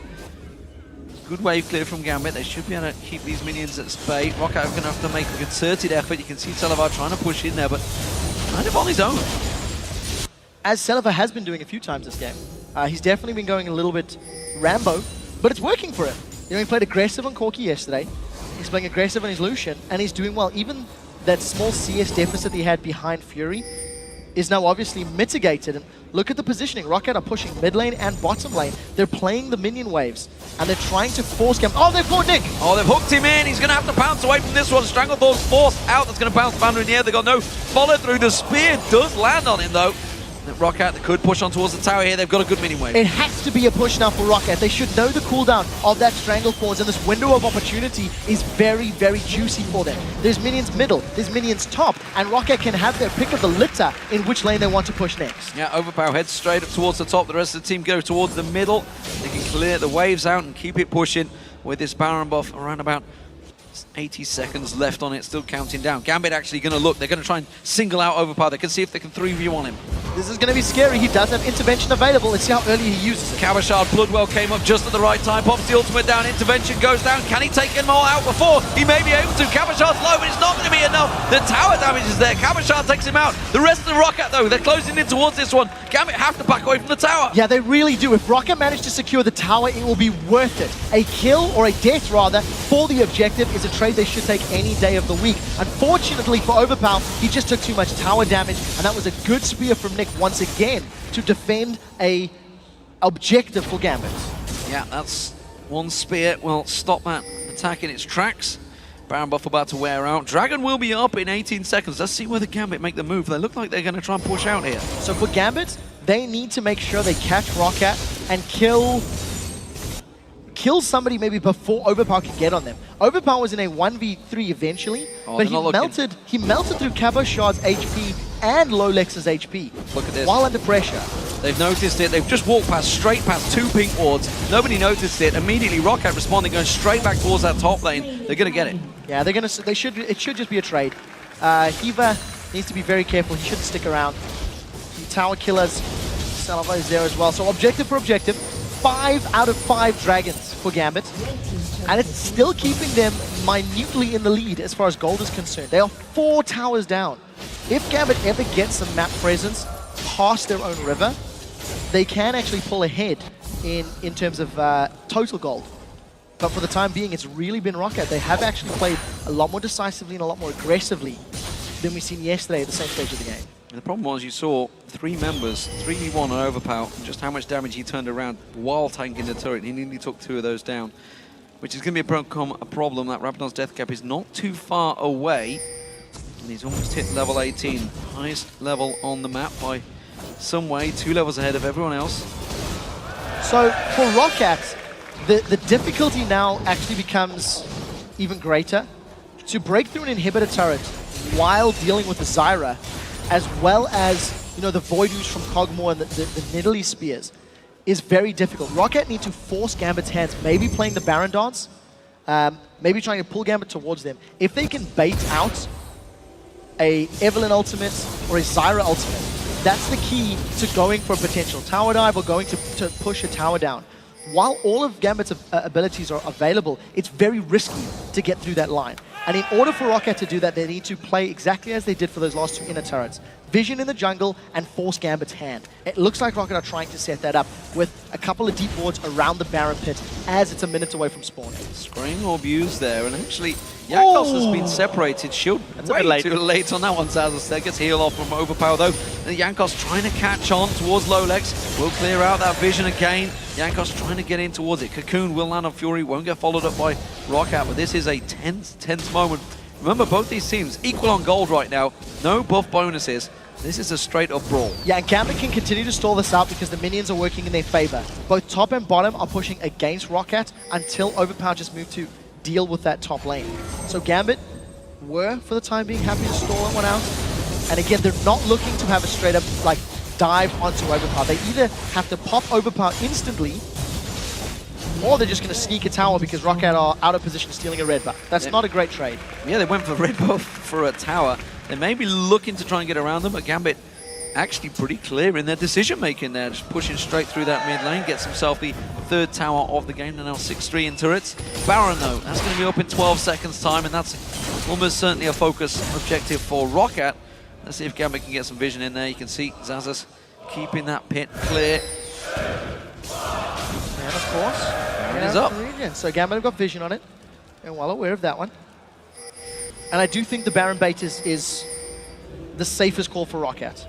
Good wave clear from Gambit. They should be able to keep these minions at bay. ROCCAT are going to have to make a concerted effort. You can see Televar trying to push in there, but kind of on his own. As Televar has been doing a few times this game. He's definitely been going a little bit Rambo, but it's working for him. You know, he played aggressive on Corki yesterday. He's playing aggressive on his Lucian, and he's doing well. Even that small CS deficit he had behind Fury is now obviously mitigated. And look at the positioning. ROCCAT are pushing mid lane and bottom lane. They're playing the minion waves, and they're trying to force Gambit. Oh, they've caught Nick! Oh, they've hooked him in. He's going to have to bounce away from this one. Stranglethorn's forced out. That's going to bounce Banner in the air. They've got no follow through. The spear does land on him, though. ROCCAT, they could push on towards the tower here. They've got a good minion wave. It has to be a push now for ROCCAT. They should know the cooldown of that Stranglethorns, and this window of opportunity is very juicy for them. There's minions middle, there's minions top, and ROCCAT can have their pick of the litter in which lane they want to push next. Yeah, Overpower heads straight up towards the top. The rest of the team go towards the middle. They can clear the waves out and keep it pushing with this Baron buff around about 80 seconds left on it, still counting down. Gambit actually going to look. They're going to try and single out Overpower. They can see if they can 3v on him. This is going to be scary. He does have intervention available. Let's see how early he uses it. Cabochard Bloodwell came up just at the right time. Pops the ultimate down. Intervention goes down. Can he take them all out before? He may be able to. Cabochard's low, but it's not going to be enough. The tower damage is there. Cabochard takes him out. The rest of the ROCCAT, though, they're closing in towards this one. Gambit have to back away from the tower. Yeah, they really do. If ROCCAT manage to secure the tower, it will be worth it. A kill, or a death rather, for the objective is a trade they should take any day of the week. Unfortunately for Overpower, he just took too much tower damage, and that was a good spear from Nick once again to defend a objective for Gambit. Yeah, that's one spear. Will stop that attack in its tracks. Baron buff about to wear out. Dragon will be up in 18 seconds. Let's see whether Gambit make the move. They look like they're going to try and push out here. So for Gambit, they need to make sure they catch ROCCAT and kill somebody maybe before Overpower can get on them. Overpower was in a 1v3 eventually, but he melted through Cabochard's HP and Lolex's HP. Look at this. While under pressure. They've noticed it. They've just walked straight past two pink wards. Nobody noticed it. Immediately, ROCCAT responding, going straight back towards that top lane. They're going to get it. Yeah, it should just be a trade. Hiva needs to be very careful. He shouldn't stick around. The tower killers, Salva is there as well. So objective for objective. 5 out of 5 dragons for Gambit, and it's still keeping them minutely in the lead as far as gold is concerned. They are 4 towers down. If Gambit ever gets some map presence past their own river, they can actually pull ahead in terms of total gold. But for the time being, it's really been ROCCAT. They have actually played a lot more decisively and a lot more aggressively than we've seen yesterday at the same stage of the game. And the problem was you saw 3 members, 3v1 on Overpower, and just how much damage he turned around while tanking the turret. He nearly took 2 of those down, which is going to be a problem. That Rabadon's death cap is not too far away, and he's almost hit level 18. Highest level on the map by some way, 2 levels ahead of everyone else. So for ROCCAT, the difficulty now actually becomes even greater. To break through an inhibitor turret while dealing with the Zyra, as well as, you know, the Voidus from Kog'Maw and the Nidalee spears, is very difficult. ROCCAT need to force Gambit's hands, maybe playing the Baron dance, maybe trying to pull Gambit towards them. If they can bait out a Evelyn ultimate, or a Zyra ultimate. That's the key to going for a potential tower dive or going to push a tower down. While all of Gambit's abilities are available, it's very risky to get through that line. And in order for ROCCAT to do that, they need to play exactly as they did for those last two inner turrets. Vision in the jungle and force Gambit's hand. It looks like ROCCAT are trying to set that up with a couple of deep wards around the Baron pit as it's a minute away from spawn. Screen orb used there, and actually Jankos has been separated. Shield way too late on that one. Zazas there gets heal off from Overpower though. And Jankos trying to catch on towards Lolex. Will clear out that vision again. Jankos trying to get in towards it. Cocoon will land on Fury, won't get followed up by ROCCAT, but this is a tense moment. Remember, both these teams equal on gold right now. No buff bonuses. This is a straight-up brawl. Yeah, and Gambit can continue to stall this out because the minions are working in their favor. Both top and bottom are pushing against ROCCAT until Overpower just moved to deal with that top lane. So Gambit were, for the time being, happy to stall that one out. And again, they're not looking to have a straight-up, like, dive onto Overpower. They either have to pop Overpower instantly, or they're just going to sneak a tower because ROCCAT are out of position stealing a red buff. That's not a great trade. Yeah, they went for red buff for a tower. They may be looking to try and get around them, but Gambit actually pretty clear in their decision-making there. Just pushing straight through that mid lane, gets himself the third tower of the game. They're now 6-3 in turrets. Baron, though, that's going to be up in 12 seconds' time, and that's almost certainly a focus objective for ROCCAT. Let's see if Gambit can get some vision in there. You can see Zazas keeping that pit clear. And of course, Baron is up. So Gambit have got vision on it, and well aware of that one. And I do think the Baron bait is the safest call for ROCCAT.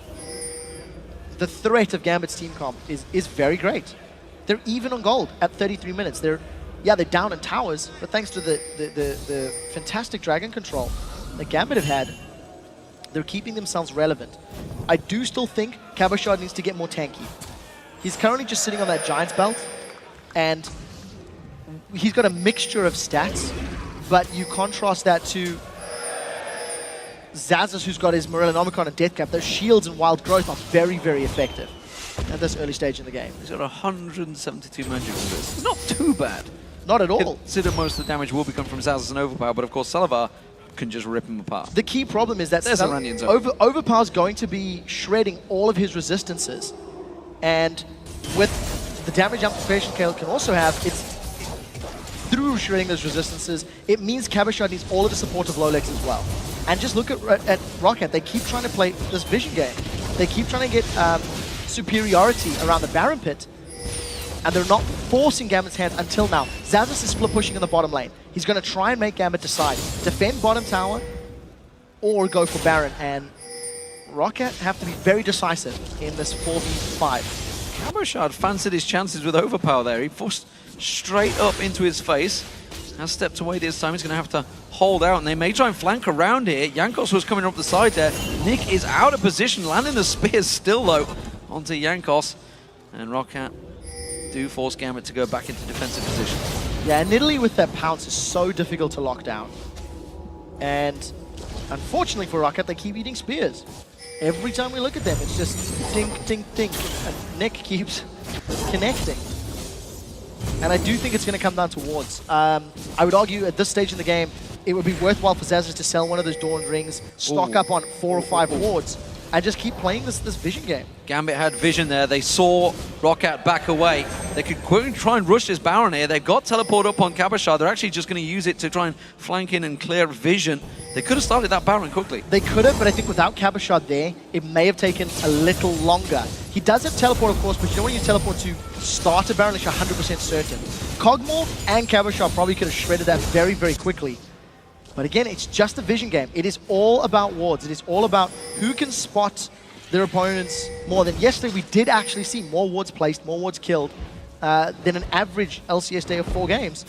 The threat of Gambit's team comp is very great. They're even on gold at 33 minutes. They're down in towers, but thanks to the fantastic dragon control that Gambit have had, they're keeping themselves relevant. I do still think Cabochard needs to get more tanky. He's currently just sitting on that Giant's belt, and he's got a mixture of stats, but you contrast that to Zazas, who's got his Morellan Omicron and Death Cap. Those shields and Wild Growth are very, very effective at this early stage in the game. He's got 172 magic on this. It's not too bad. Not at all. Consider most of the damage will be coming from Zazas and Overpower, but of course Salavar can just rip him apart. The key problem is that Overpower's going to be shredding all of his resistances, and with the damage amplification Kale can also have, it's through shredding those resistances, it means Cabochard needs all of the support of Lolex as well. And just look at ROCCAT. They keep trying to play this vision game. They keep trying to get superiority around the Baron pit, and they're not forcing Gambit's hand until now. Zazas is split pushing in the bottom lane. He's going to try and make Gambit decide. Defend bottom tower or go for Baron, and ROCCAT have to be very decisive in this 4v5. Cabochard fancied his chances with Overpower there. He forced straight up into his face. Has stepped away this time. He's going to have to hold out, and they may try and flank around here. Jankos was coming up the side there. Nick is out of position, landing the spears still, though, onto Jankos. And ROCCAT do force Gambit to go back into defensive position. Yeah, and Italy with that pounce is so difficult to lock down. And unfortunately for ROCCAT, they keep eating spears. Every time we look at them, it's just tink, tink, tink. And Nick keeps connecting. And I do think it's going to come down to wards. I would argue at this stage in the game, it would be worthwhile for Zazas to sell one of those Dawn Rings, stock up on 4 or 5 wards, and just keep playing this vision game. Gambit had vision there. They saw ROCCAT back away. They could quickly try and rush this Baron here. They've got teleport up on Cabochard. They're actually just going to use it to try and flank in and clear vision. They could have started that Baron quickly. They could have, but I think without Cabochard there, it may have taken a little longer. He does have teleport, of course, but you know when you teleport to start a Baron, it's 100% certain. Kog'Maw and Cabochard probably could have shredded that very, very quickly. But again, it's just a vision game. It is all about wards. It is all about who can spot their opponents more than yesterday. We did actually see more wards placed, more wards killed than an average LCS day of 4 games.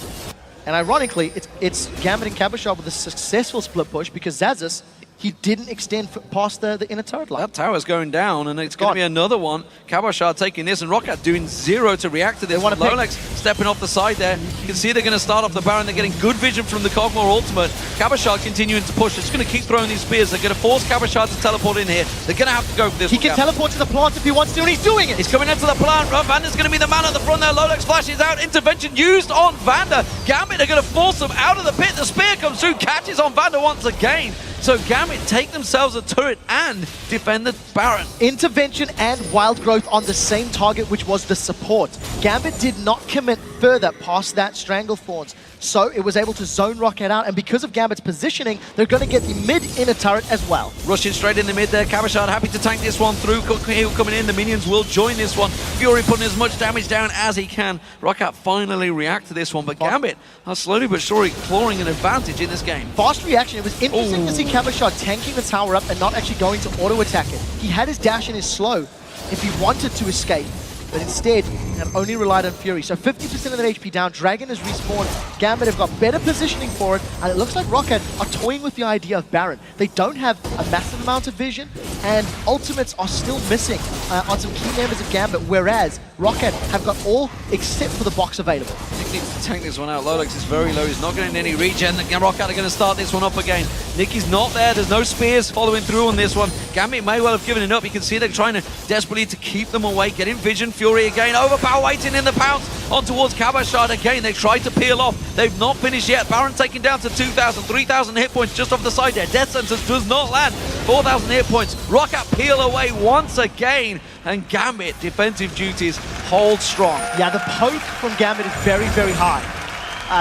And ironically, it's Gambit and Cabochard with a successful split push because Zazas, he didn't extend past the inner turret line. That tower's going down, and it's going to be another one. Cabochard taking this, and ROCCAT doing 0 to react to this. Lolex stepping off the side there. You can see they're going to start off the Baron. They're getting good vision from the Kog'Maw ultimate. Cabochard continuing to push. It's going to keep throwing these spears. They're going to force Cabochard to teleport in here. They're going to have to go for this. He can teleport to the plant if he wants to, and he's doing it. He's coming into the plant. Vander's going to be the man at the front there. Lolex flashes out. Intervention used on Vander. Gambit are going to force him out of the pit. The spear comes through, catches on Vander once again. So Gambit take themselves a turret and defend the Baron. Intervention and wild growth on the same target, which was the support. Gambit did not commit further past that Stranglethorns, so it was able to zone ROCCAT out, and because of Gambit's positioning, they're going to get the mid-inner turret as well. Rushing straight in the mid there, Cabashard happy to tank this one through. Heal coming in, the minions will join this one. Fury putting as much damage down as he can. ROCCAT finally react to this one, but Gambit are slowly but surely clawing an advantage in this game. Fast reaction. It was interesting to see Cabashard tanking the tower up and not actually going to auto-attack it. He had his dash and his slow if he wanted to escape, but instead had only relied on Fury. So 50% of that HP down, Dragon has respawned, Gambit have got better positioning for it, and it looks like ROCCAT are toying with the idea of Baron. They don't have a massive amount of vision, and ultimates are still missing on some key members of Gambit, whereas ROCCAT have got all except for the box available. Nick needs to tank this one out. Lowlex is very low, he's not getting any regen. ROCCAT are going to start this one up again. Nicky's not there, there's no spears following through on this one. Gambit may well have given it up, you can see they're trying to desperately to keep them away, getting vision. Fury again, Overpower waiting in the pounce on towards Cabashard again. They tried to peel off, they've not finished yet. Baron taken down to 2,000, 3,000 hit points just off the side there. Death Sentence does not land, 4,000 hit points. ROCCAT peel away once again, and Gambit defensive duties hold strong. Yeah, the poke from Gambit is very, very high.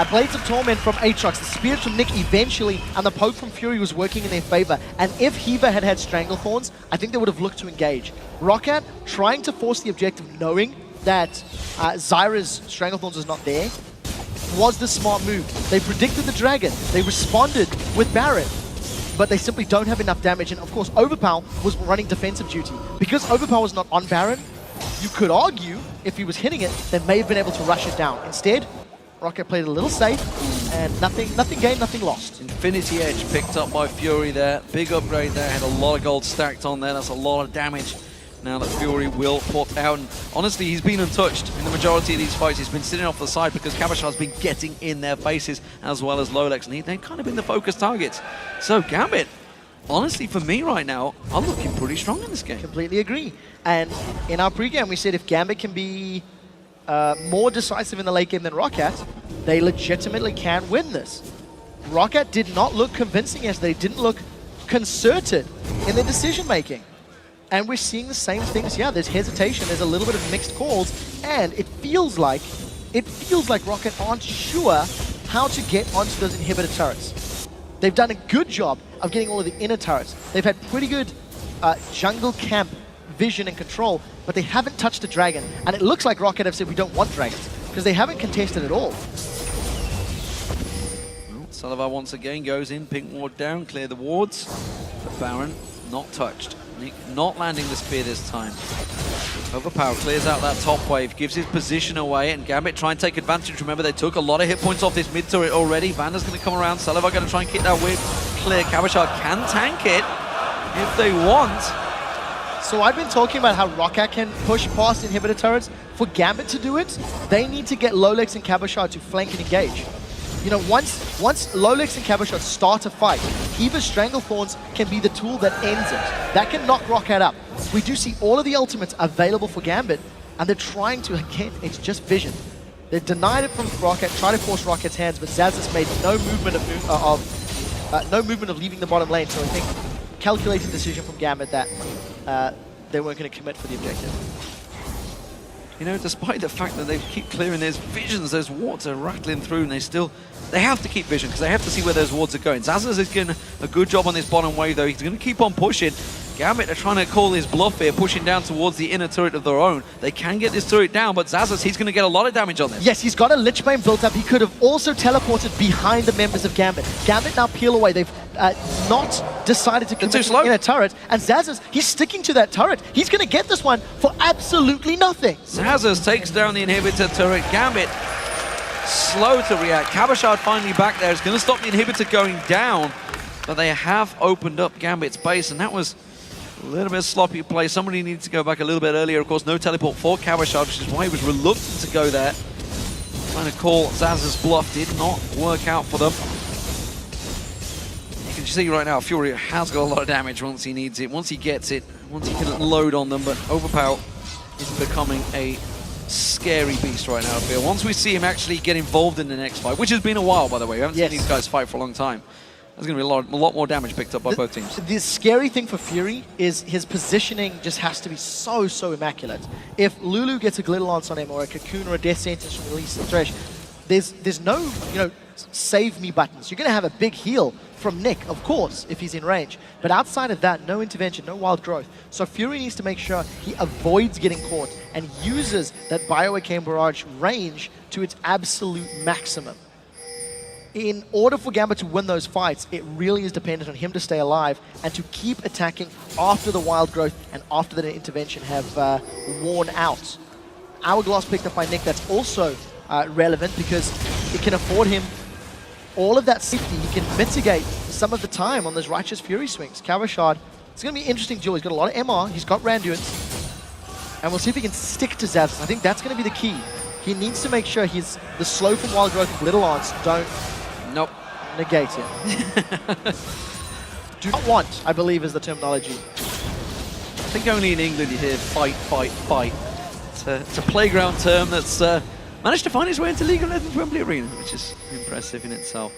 Blades of Torment from Aatrox, the spears from Nick eventually, and the poke from Fury was working in their favor. And if Heaver had Stranglethorns, I think they would have looked to engage. ROCCAT trying to force the objective, knowing that Zyra's Stranglethorns was not there, was the smart move. They predicted the Dragon, they responded with Baron, but they simply don't have enough damage. And of course, Overpower was running defensive duty. Because Overpower was not on Baron, you could argue, if he was hitting it, they may have been able to rush it down. Instead, ROCCAT played a little safe, and nothing gained, nothing lost. Infinity Edge picked up by Fury there. Big upgrade there, had a lot of gold stacked on there. That's a lot of damage now that Fury will put out. And honestly, he's been untouched in the majority of these fights. He's been sitting off the side because Cabashard's been getting in their faces, as well as Lowlex, and they've kind of been the focus targets. So Gambit, honestly, for me right now, I'm looking pretty strong in this game. Completely agree. And in our pregame, we said if Gambit can be more decisive in the late game than ROCCAT, they legitimately can win this. ROCCAT did not look convincing yesterday. They didn't look concerted in their decision making. And we're seeing the same things. Yeah, there's hesitation, there's a little bit of mixed calls, and it feels like ROCCAT aren't sure how to get onto those inhibitor turrets. They've done a good job of getting all of the inner turrets. They've had pretty good jungle camp vision and control, but they haven't touched a dragon. And it looks like ROCCAT have said we don't want dragons, because they haven't contested at all. Well, Salivar once again goes in, pink ward down, clear the wards. But Baron not touched. Nick not landing the spear this time. Overpower clears out that top wave, gives his position away, and Gambit try and take advantage. Remember, they took a lot of hit points off this mid turret already. Vanda's going to come around. Salivar going to try and keep that wave clear. Cabashard can tank it if they want. So I've been talking about how ROCCAT can push past inhibitor turrets. For Gambit to do it, they need to get Lowlex and Cabashard to flank and engage. You know, once Lowlex and Cabashard start a fight, Heaver's Stranglethorns can be the tool that ends it. That can knock ROCCAT up. We do see all of the ultimates available for Gambit, and they're trying to, again, it's just vision. They've denied it from ROCCAT, try to force ROCCAT's hands, but Zaz has made no movement of leaving the bottom lane, so I think calculated decision from Gambit that they weren't going to commit for the objective. You know, despite the fact that they keep clearing, there's visions, those wards are rattling through, and they have to keep vision because they have to see where those wards are going. Zazas is getting a good job on this bottom wave, though. He's going to keep on pushing. Gambit are trying to call his bluff here, pushing down towards the inner turret of their own. They can get this turret down, but Zazas, he's going to get a lot of damage on this. Yes, he's got a Lich Bane built up. He could have also teleported behind the members of Gambit. Gambit now peel away. They've not decided to commit to the inner turret. And Zazas, he's sticking to that turret. He's going to get this one for absolutely nothing. Zazas takes down the inhibitor turret. Gambit slow to react. Cabashard finally back there. It's going to stop the inhibitor going down, but they have opened up Gambit's base, and that was a little bit of sloppy play. Somebody needed to go back a little bit earlier. Of course, no teleport for Cabashard, which is why he was reluctant to go there. Trying to call Zaz's bluff did not work out for them. You can see right now, Fury has got a lot of damage once he needs it, once he gets it, once he can load on them, but Overpower is becoming a scary beast right now, I feel. Once we see him actually get involved in the next fight, which has been a while, by the way. We haven't seen these guys fight for a long time. There's going to be a lot more damage picked up by both teams. The scary thing for Fury is his positioning just has to be so immaculate. If Lulu gets a Glitter Lance on him or a Cocoon or a Death Sentence from Release the Thresh, there's no, save me buttons. You're going to have a big heal from Nick, of course, if he's in range. But outside of that, no intervention, no wild growth. So Fury needs to make sure he avoids getting caught and uses that Bioarcane Barrage range to its absolute maximum. In order for Gambit to win those fights, it really is dependent on him to stay alive and to keep attacking after the wild growth and after the intervention have worn out. Hourglass picked up by Nick, that's also relevant because it can afford him all of that safety. He can mitigate some of the time on those Righteous Fury swings. Kavashard, it's going to be an interesting duel. He's got a lot of MR, he's got Randuin's, and we'll see if he can stick to Zavs. I think that's going to be the key. He needs to make sure the slow from wild growth and Glitter Lance don't negate him. Do not want, I believe, is the terminology. I think only in England you hear fight, fight, fight. It's a playground term that's managed to find its way into League of Legends Wembley Arena, which is impressive in itself.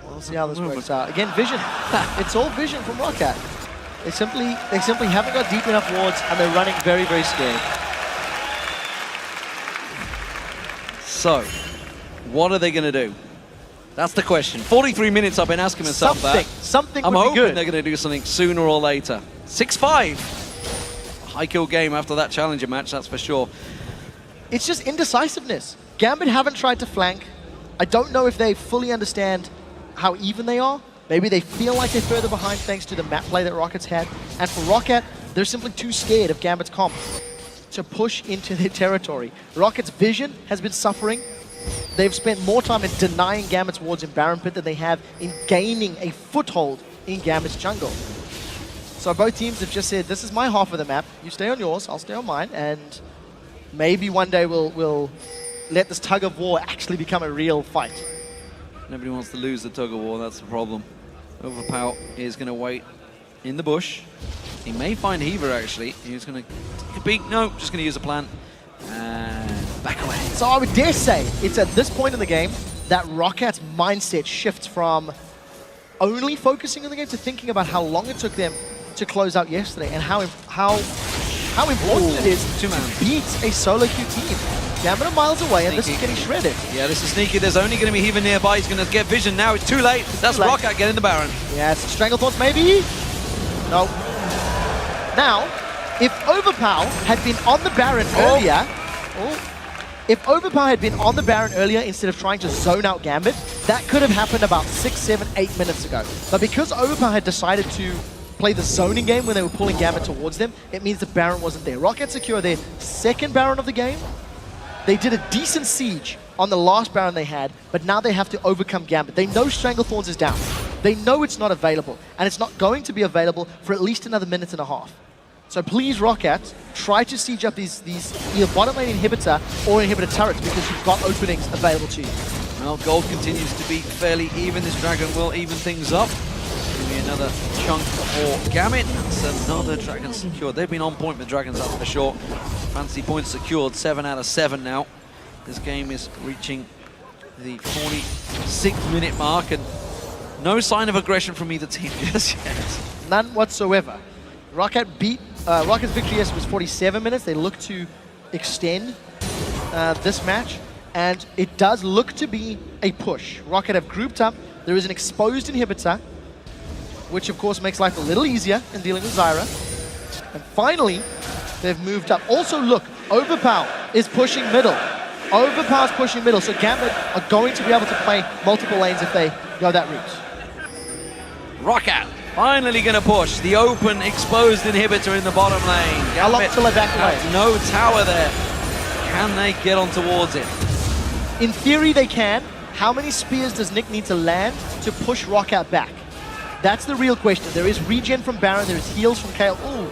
We'll see how this works out. Again, vision. It's all vision from ROCCAT. They simply haven't got deep enough wards, and they're running very, very scared. So, what are they going to do? That's the question. 43 minutes I've been asking myself that. Something I'm would be hoping good. they're going to do something sooner or later. 6-5. High kill game after that challenger match, that's for sure. It's just indecisiveness. Gambit haven't tried to flank. I don't know if they fully understand how even they are. Maybe they feel like they're further behind thanks to the map play that ROCCAT's had. And for ROCCAT, they're simply too scared of Gambit's comp to push into their territory. ROCCAT's vision has been suffering. They've spent more time in denying Gambit's wards in Baron Pit than they have in gaining a foothold in Gambit's jungle. So both teams have just said, this is my half of the map. You stay on yours, I'll stay on mine, and maybe one day we'll let this tug of war actually become a real fight. Nobody wants to lose the tug of war, that's the problem. Overpow is going to wait in the bush. He may find Heaver actually. He's going to take a peek. No, just going to use a plant. And back away. So I would dare say it's at this point in the game that ROCCAT's mindset shifts from only focusing on the game to thinking about how long it took them to close out yesterday and how important it is to beat a solo queue team. Gambit are miles away, and this is getting shredded. Yeah, this is sneaky. There's only going to be Heaver nearby. He's going to get vision now. It's too late. That's ROCCAT getting the Baron. Yes, Stranglethorns maybe? No. Now, if Overpow had been on the Baron earlier... If Overpow had been on the Baron earlier instead of trying to zone out Gambit, that could have happened about 6, 7, 8 minutes ago. But because Overpow had decided to play the zoning game when they were pulling Gambit towards them, it means the Baron wasn't there. ROCCAT secure their second Baron of the game. They did a decent siege on the last Baron they had, but now they have to overcome Gambit. They know Stranglethorns is down. They know it's not available, and it's not going to be available for at least another minute and a half. So please, ROCCAT, try to siege up these either bottom lane inhibitor or inhibitor turrets because you've got openings available to you. Well, gold continues to be fairly even. This dragon will even things up. Give me another chunk for Gambit. That's another dragon secured. They've been on point with dragons, that's for sure. Fancy points secured, 7 out of 7 now. This game is reaching the 46-minute mark, and no sign of aggression from either team just yet. None whatsoever. ROCCAT's victory yesterday was 47 minutes. They look to extend this match, and it does look to be a push. ROCCAT have grouped up. There is an exposed inhibitor, which of course makes life a little easier in dealing with Zyra. And finally, they've moved up. Also look, Overpow is pushing middle. Overpow's pushing middle, so Gambit are going to be able to play multiple lanes if they go that route. ROCCAT finally going to push the open exposed inhibitor in the bottom lane. How long till they back away? No tower there. Can they get on towards it? In theory they can. How many spears does Nick need to land to push ROCCAT back? That's the real question. There is regen from Baron, there is heals from Kayle. Ooh,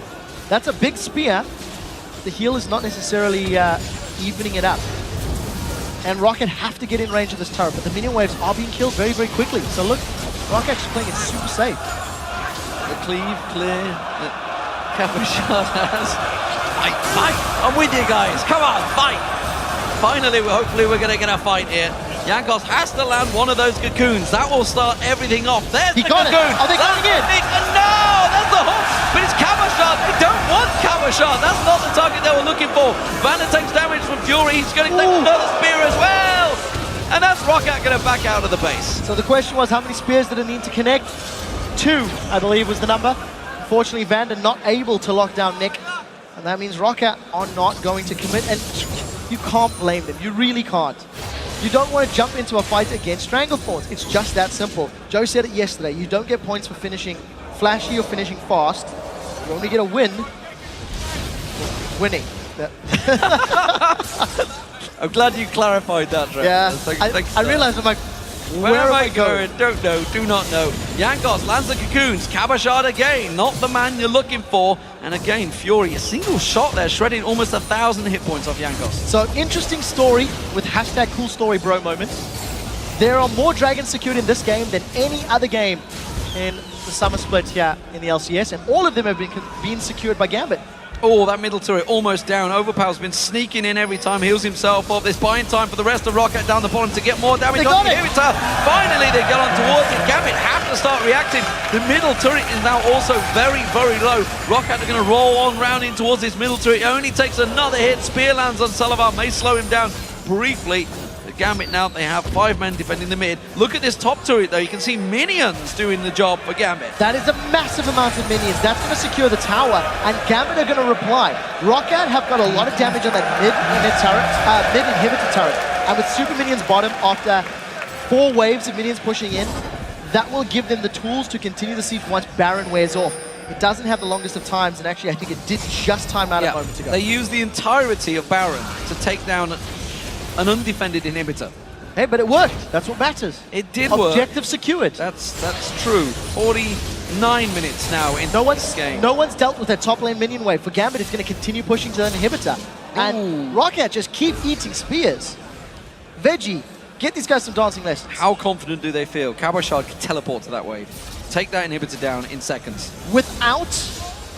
that's a big spear. The heal is not necessarily evening it up. And ROCCAT have to get in range of this turret, but the minion waves are being killed very, very quickly. So look, ROCCAT's playing it super safe. The cleave clear that Kavashard has. Fight! I'm with you guys. Come on, fight! Finally, hopefully we're going to get a fight here. Jankos has to land one of those cocoons. That will start everything off. There's He the got cocoon. it. Are they going in? No, that's the hook. But it's Kabashard. They don't want Kabashard. That's not the target they were looking for. Vander takes damage from Fury. He's going to take another spear as well. And that's ROCCAT going to back out of the base. So the question was, how many spears did it need to connect? 2, I believe, was the number. Unfortunately, Vander not able to lock down Nick. And that means ROCCAT are not going to commit. And you can't blame them. You really can't. You don't want to jump into a fight against Stranglethorns. It's just that simple. Joe said it yesterday. You don't get points for finishing flashy or finishing fast. You only get a win winning. I'm glad you clarified that, Trevor. Yeah, I realized, I'm like, where am I going? Don't know, do not know. Jankos lands the cocoons. Kabashard again, not the man you're looking for. And again, Fury, a single shot there, shredding almost 1,000 hit points off Jankos. So, interesting story with hashtag cool story bro moment. There are more dragons secured in this game than any other game in the summer split here in the LCS, and all of them have been secured by Gambit. Oh, that middle turret almost down. Overpower's been sneaking in every time, heals himself up. There's buying time for the rest of ROCCAT down the bottom to get more damage on the Inhibitor. Finally, they get on towards it. Gambit have to start reacting. The middle turret is now also very, very low. ROCCAT are going to roll on round in towards this middle turret. It only takes another hit. Spear lands on Salavar, may slow him down briefly. Gambit now, they have 5 men defending the mid. Look at this top turret though, you can see minions doing the job for Gambit. That is a massive amount of minions. That's going to secure the tower, and Gambit are going to reply. ROCCAT have got a lot of damage on that mid inhibitor turret, and with super minions bottom after 4 waves of minions pushing in, that will give them the tools to continue the siege once Baron wears off. It doesn't have the longest of times, and actually I think it did just time out a moment ago. They used the entirety of Baron to take down an undefended inhibitor. Hey, but it worked. That's what matters. It did work. Objective secured. That's true. 49 minutes now in this game. No one's dealt with that top lane minion wave. For Gambit, it's going to continue pushing to that inhibitor. And ROCCAT just keep eating spears. Veggie, get these guys some dancing lessons. How confident do they feel? Kabashard can teleport to that wave. Take that inhibitor down in seconds. Without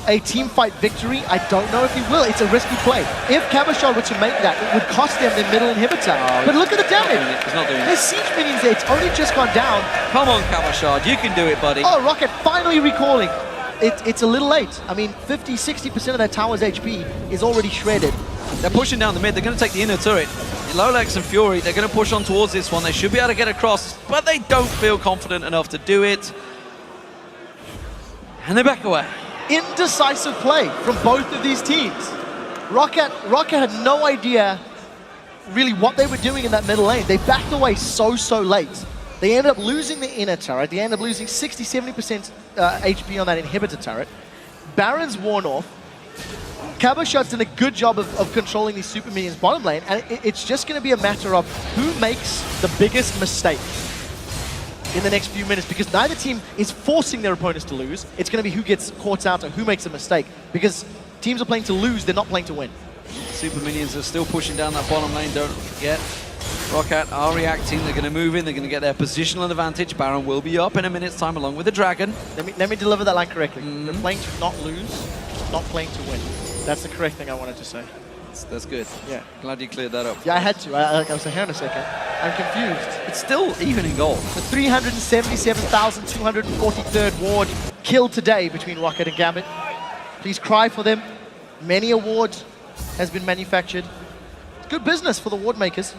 a team fight victory, I don't know if he will. It's a risky play. If Kabashard were to make that, it would cost them their middle inhibitor. But look at the damage. He's not doing it. There's siege minions there. It's only just gone down. Come on, Kabashard. You can do it, buddy. Oh, ROCCAT finally recalling. It's a little late. I mean, 50-60% of that tower's HP is already shredded. They're pushing down the mid. They're going to take the inner turret. Lowlex and Fury, they're going to push on towards this one. They should be able to get across, but they don't feel confident enough to do it. And they back away. Indecisive play from both of these teams. ROCCAT had no idea really what they were doing in that middle lane. They backed away so late. They ended up losing the inner turret. They ended up losing 60-70% HP on that inhibitor turret. Baron's worn off. Kabashard's done a good job of controlling these super minions bottom lane, and it's just going to be a matter of who makes the biggest mistake in the next few minutes, because neither team is forcing their opponents to lose. It's going to be who gets caught out or who makes a mistake, because teams are playing to lose, they're not playing to win. Super minions are still pushing down that bottom lane, don't forget. ROCCAT are reacting, they're going to move in, they're going to get their positional advantage. Baron will be up in a minute's time along with the Dragon. Let me deliver that line correctly. They're playing to not lose, not playing to win. That's the correct thing I wanted to say. That's good. Yeah. Glad you cleared that up. Yeah, I had to. I was like, hang on a second. I'm confused. It's still even in goal. The 377,243rd ward killed today between ROCCAT and Gambit. Please cry for them. Many award has been manufactured. Good business for the ward makers.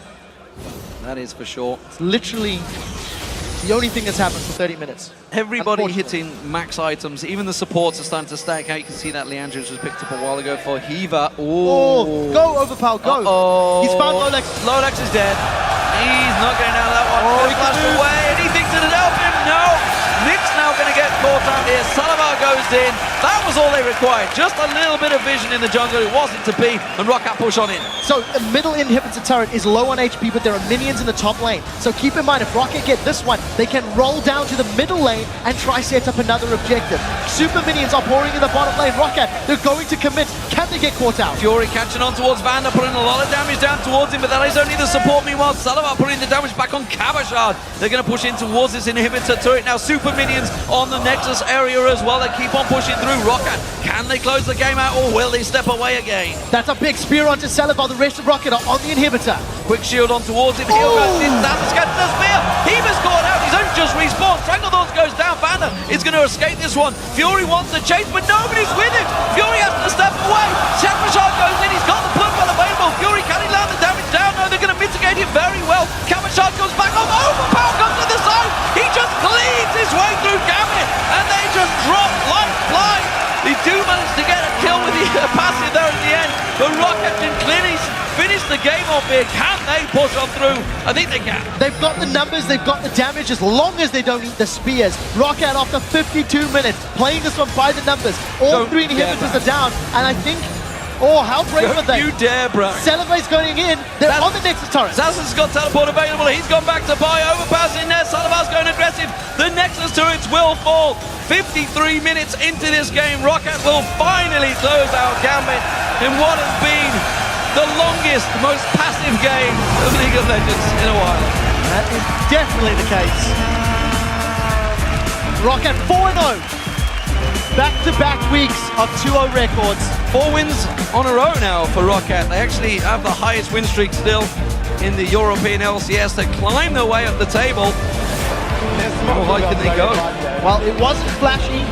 That is for sure. It's literally the only thing that's happened for 30 minutes. Everybody hitting max items. Even the supports are starting to stack out. You can see that Leandros was picked up a while ago for Hiva. Oh, go Overpower, go. He's found Lowlex. Lowlex is dead. He's not getting out of that one. Oh, he flashed away. And he thinks it'll help him. No. Nick's now going to get caught out here. Salavar goes in. That was all they required. Just a little bit of vision in the jungle. It wasn't to be. And ROCCAT push on in. So the middle inhibitor turret is low on HP, but there are minions in the top lane. So keep in mind, if ROCCAT get this one, they can roll down to the middle lane and try set up another objective. Super minions are pouring in the bottom lane. ROCCAT, they're going to commit. Can they get caught out? Fury catching on towards Vander, putting a lot of damage down towards him, but that is only the support. Meanwhile, Salavar putting the damage back on Kabashard. They're going to push in towards this inhibitor turret now. Super minions on the Nexus area as well. They keep on pushing through. ROCCAT, can they close the game out or will they step away again? That's a big spear onto Salazar. The rest of ROCCAT are on the inhibitor. Quick shield on towards it. Here goes in. That's gets the spear. Heaver's caught out. He's only just respawned. Stranglethorns goes down. Vander is going to escape this one. Fury wants to chase, but nobody's with him. Fury has to step away. Shepard goes in. He's got the blood well available. Fury, can he land the damage down? No, they're going to mitigate it very well. Kamashard goes back on. Overpower comes to the side. He just cleans his way through Gambit, and they just drop like flies. They do manage to get a kill with the passive there at the end, but ROCCAT can finish the game off here. Can they push on through? I think they can. They've got the numbers, they've got the damage, as long as they don't eat the spears. ROCCAT, after 52 minutes, playing this one by the numbers. All three inhibitors are down, and I think, oh, how brave are they? You dare, bro. Celebrate's going in, they're on the Nexus turret. Zaza's got teleport available, he's gone back to buy, overpass in there, Salavar's going aggressive. The Nexus turrets will fall. 53 minutes into this game, ROCCAT will finally close out Gambit in what has been the longest, most passive game of League of Legends in a while. That is definitely the case. ROCCAT 4-0. Back-to-back weeks of 2-0 records. 4 wins on a row now for ROCCAT. They actually have the highest win streak still in the European LCS. They climb their way up the table. How high can they go? Well, it wasn't flashy,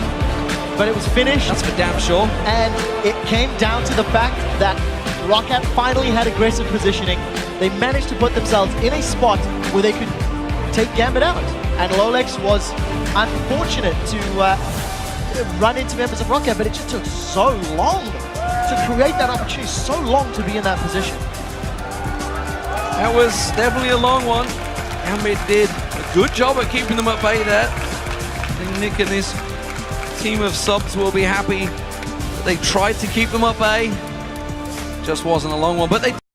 but it was finished. That's for damn sure. And it came down to the fact that ROCCAT finally had aggressive positioning. They managed to put themselves in a spot where they could take Gambit out. And Lolex was unfortunate to run into members of ROCCAT, but it just took so long to create that opportunity, so long to be in that position. That was definitely a long one. Gambit did a good job at keeping them at bay there. I think Nick and his team of subs will be happy that they tried to keep them at bay. Just wasn't a long one, but they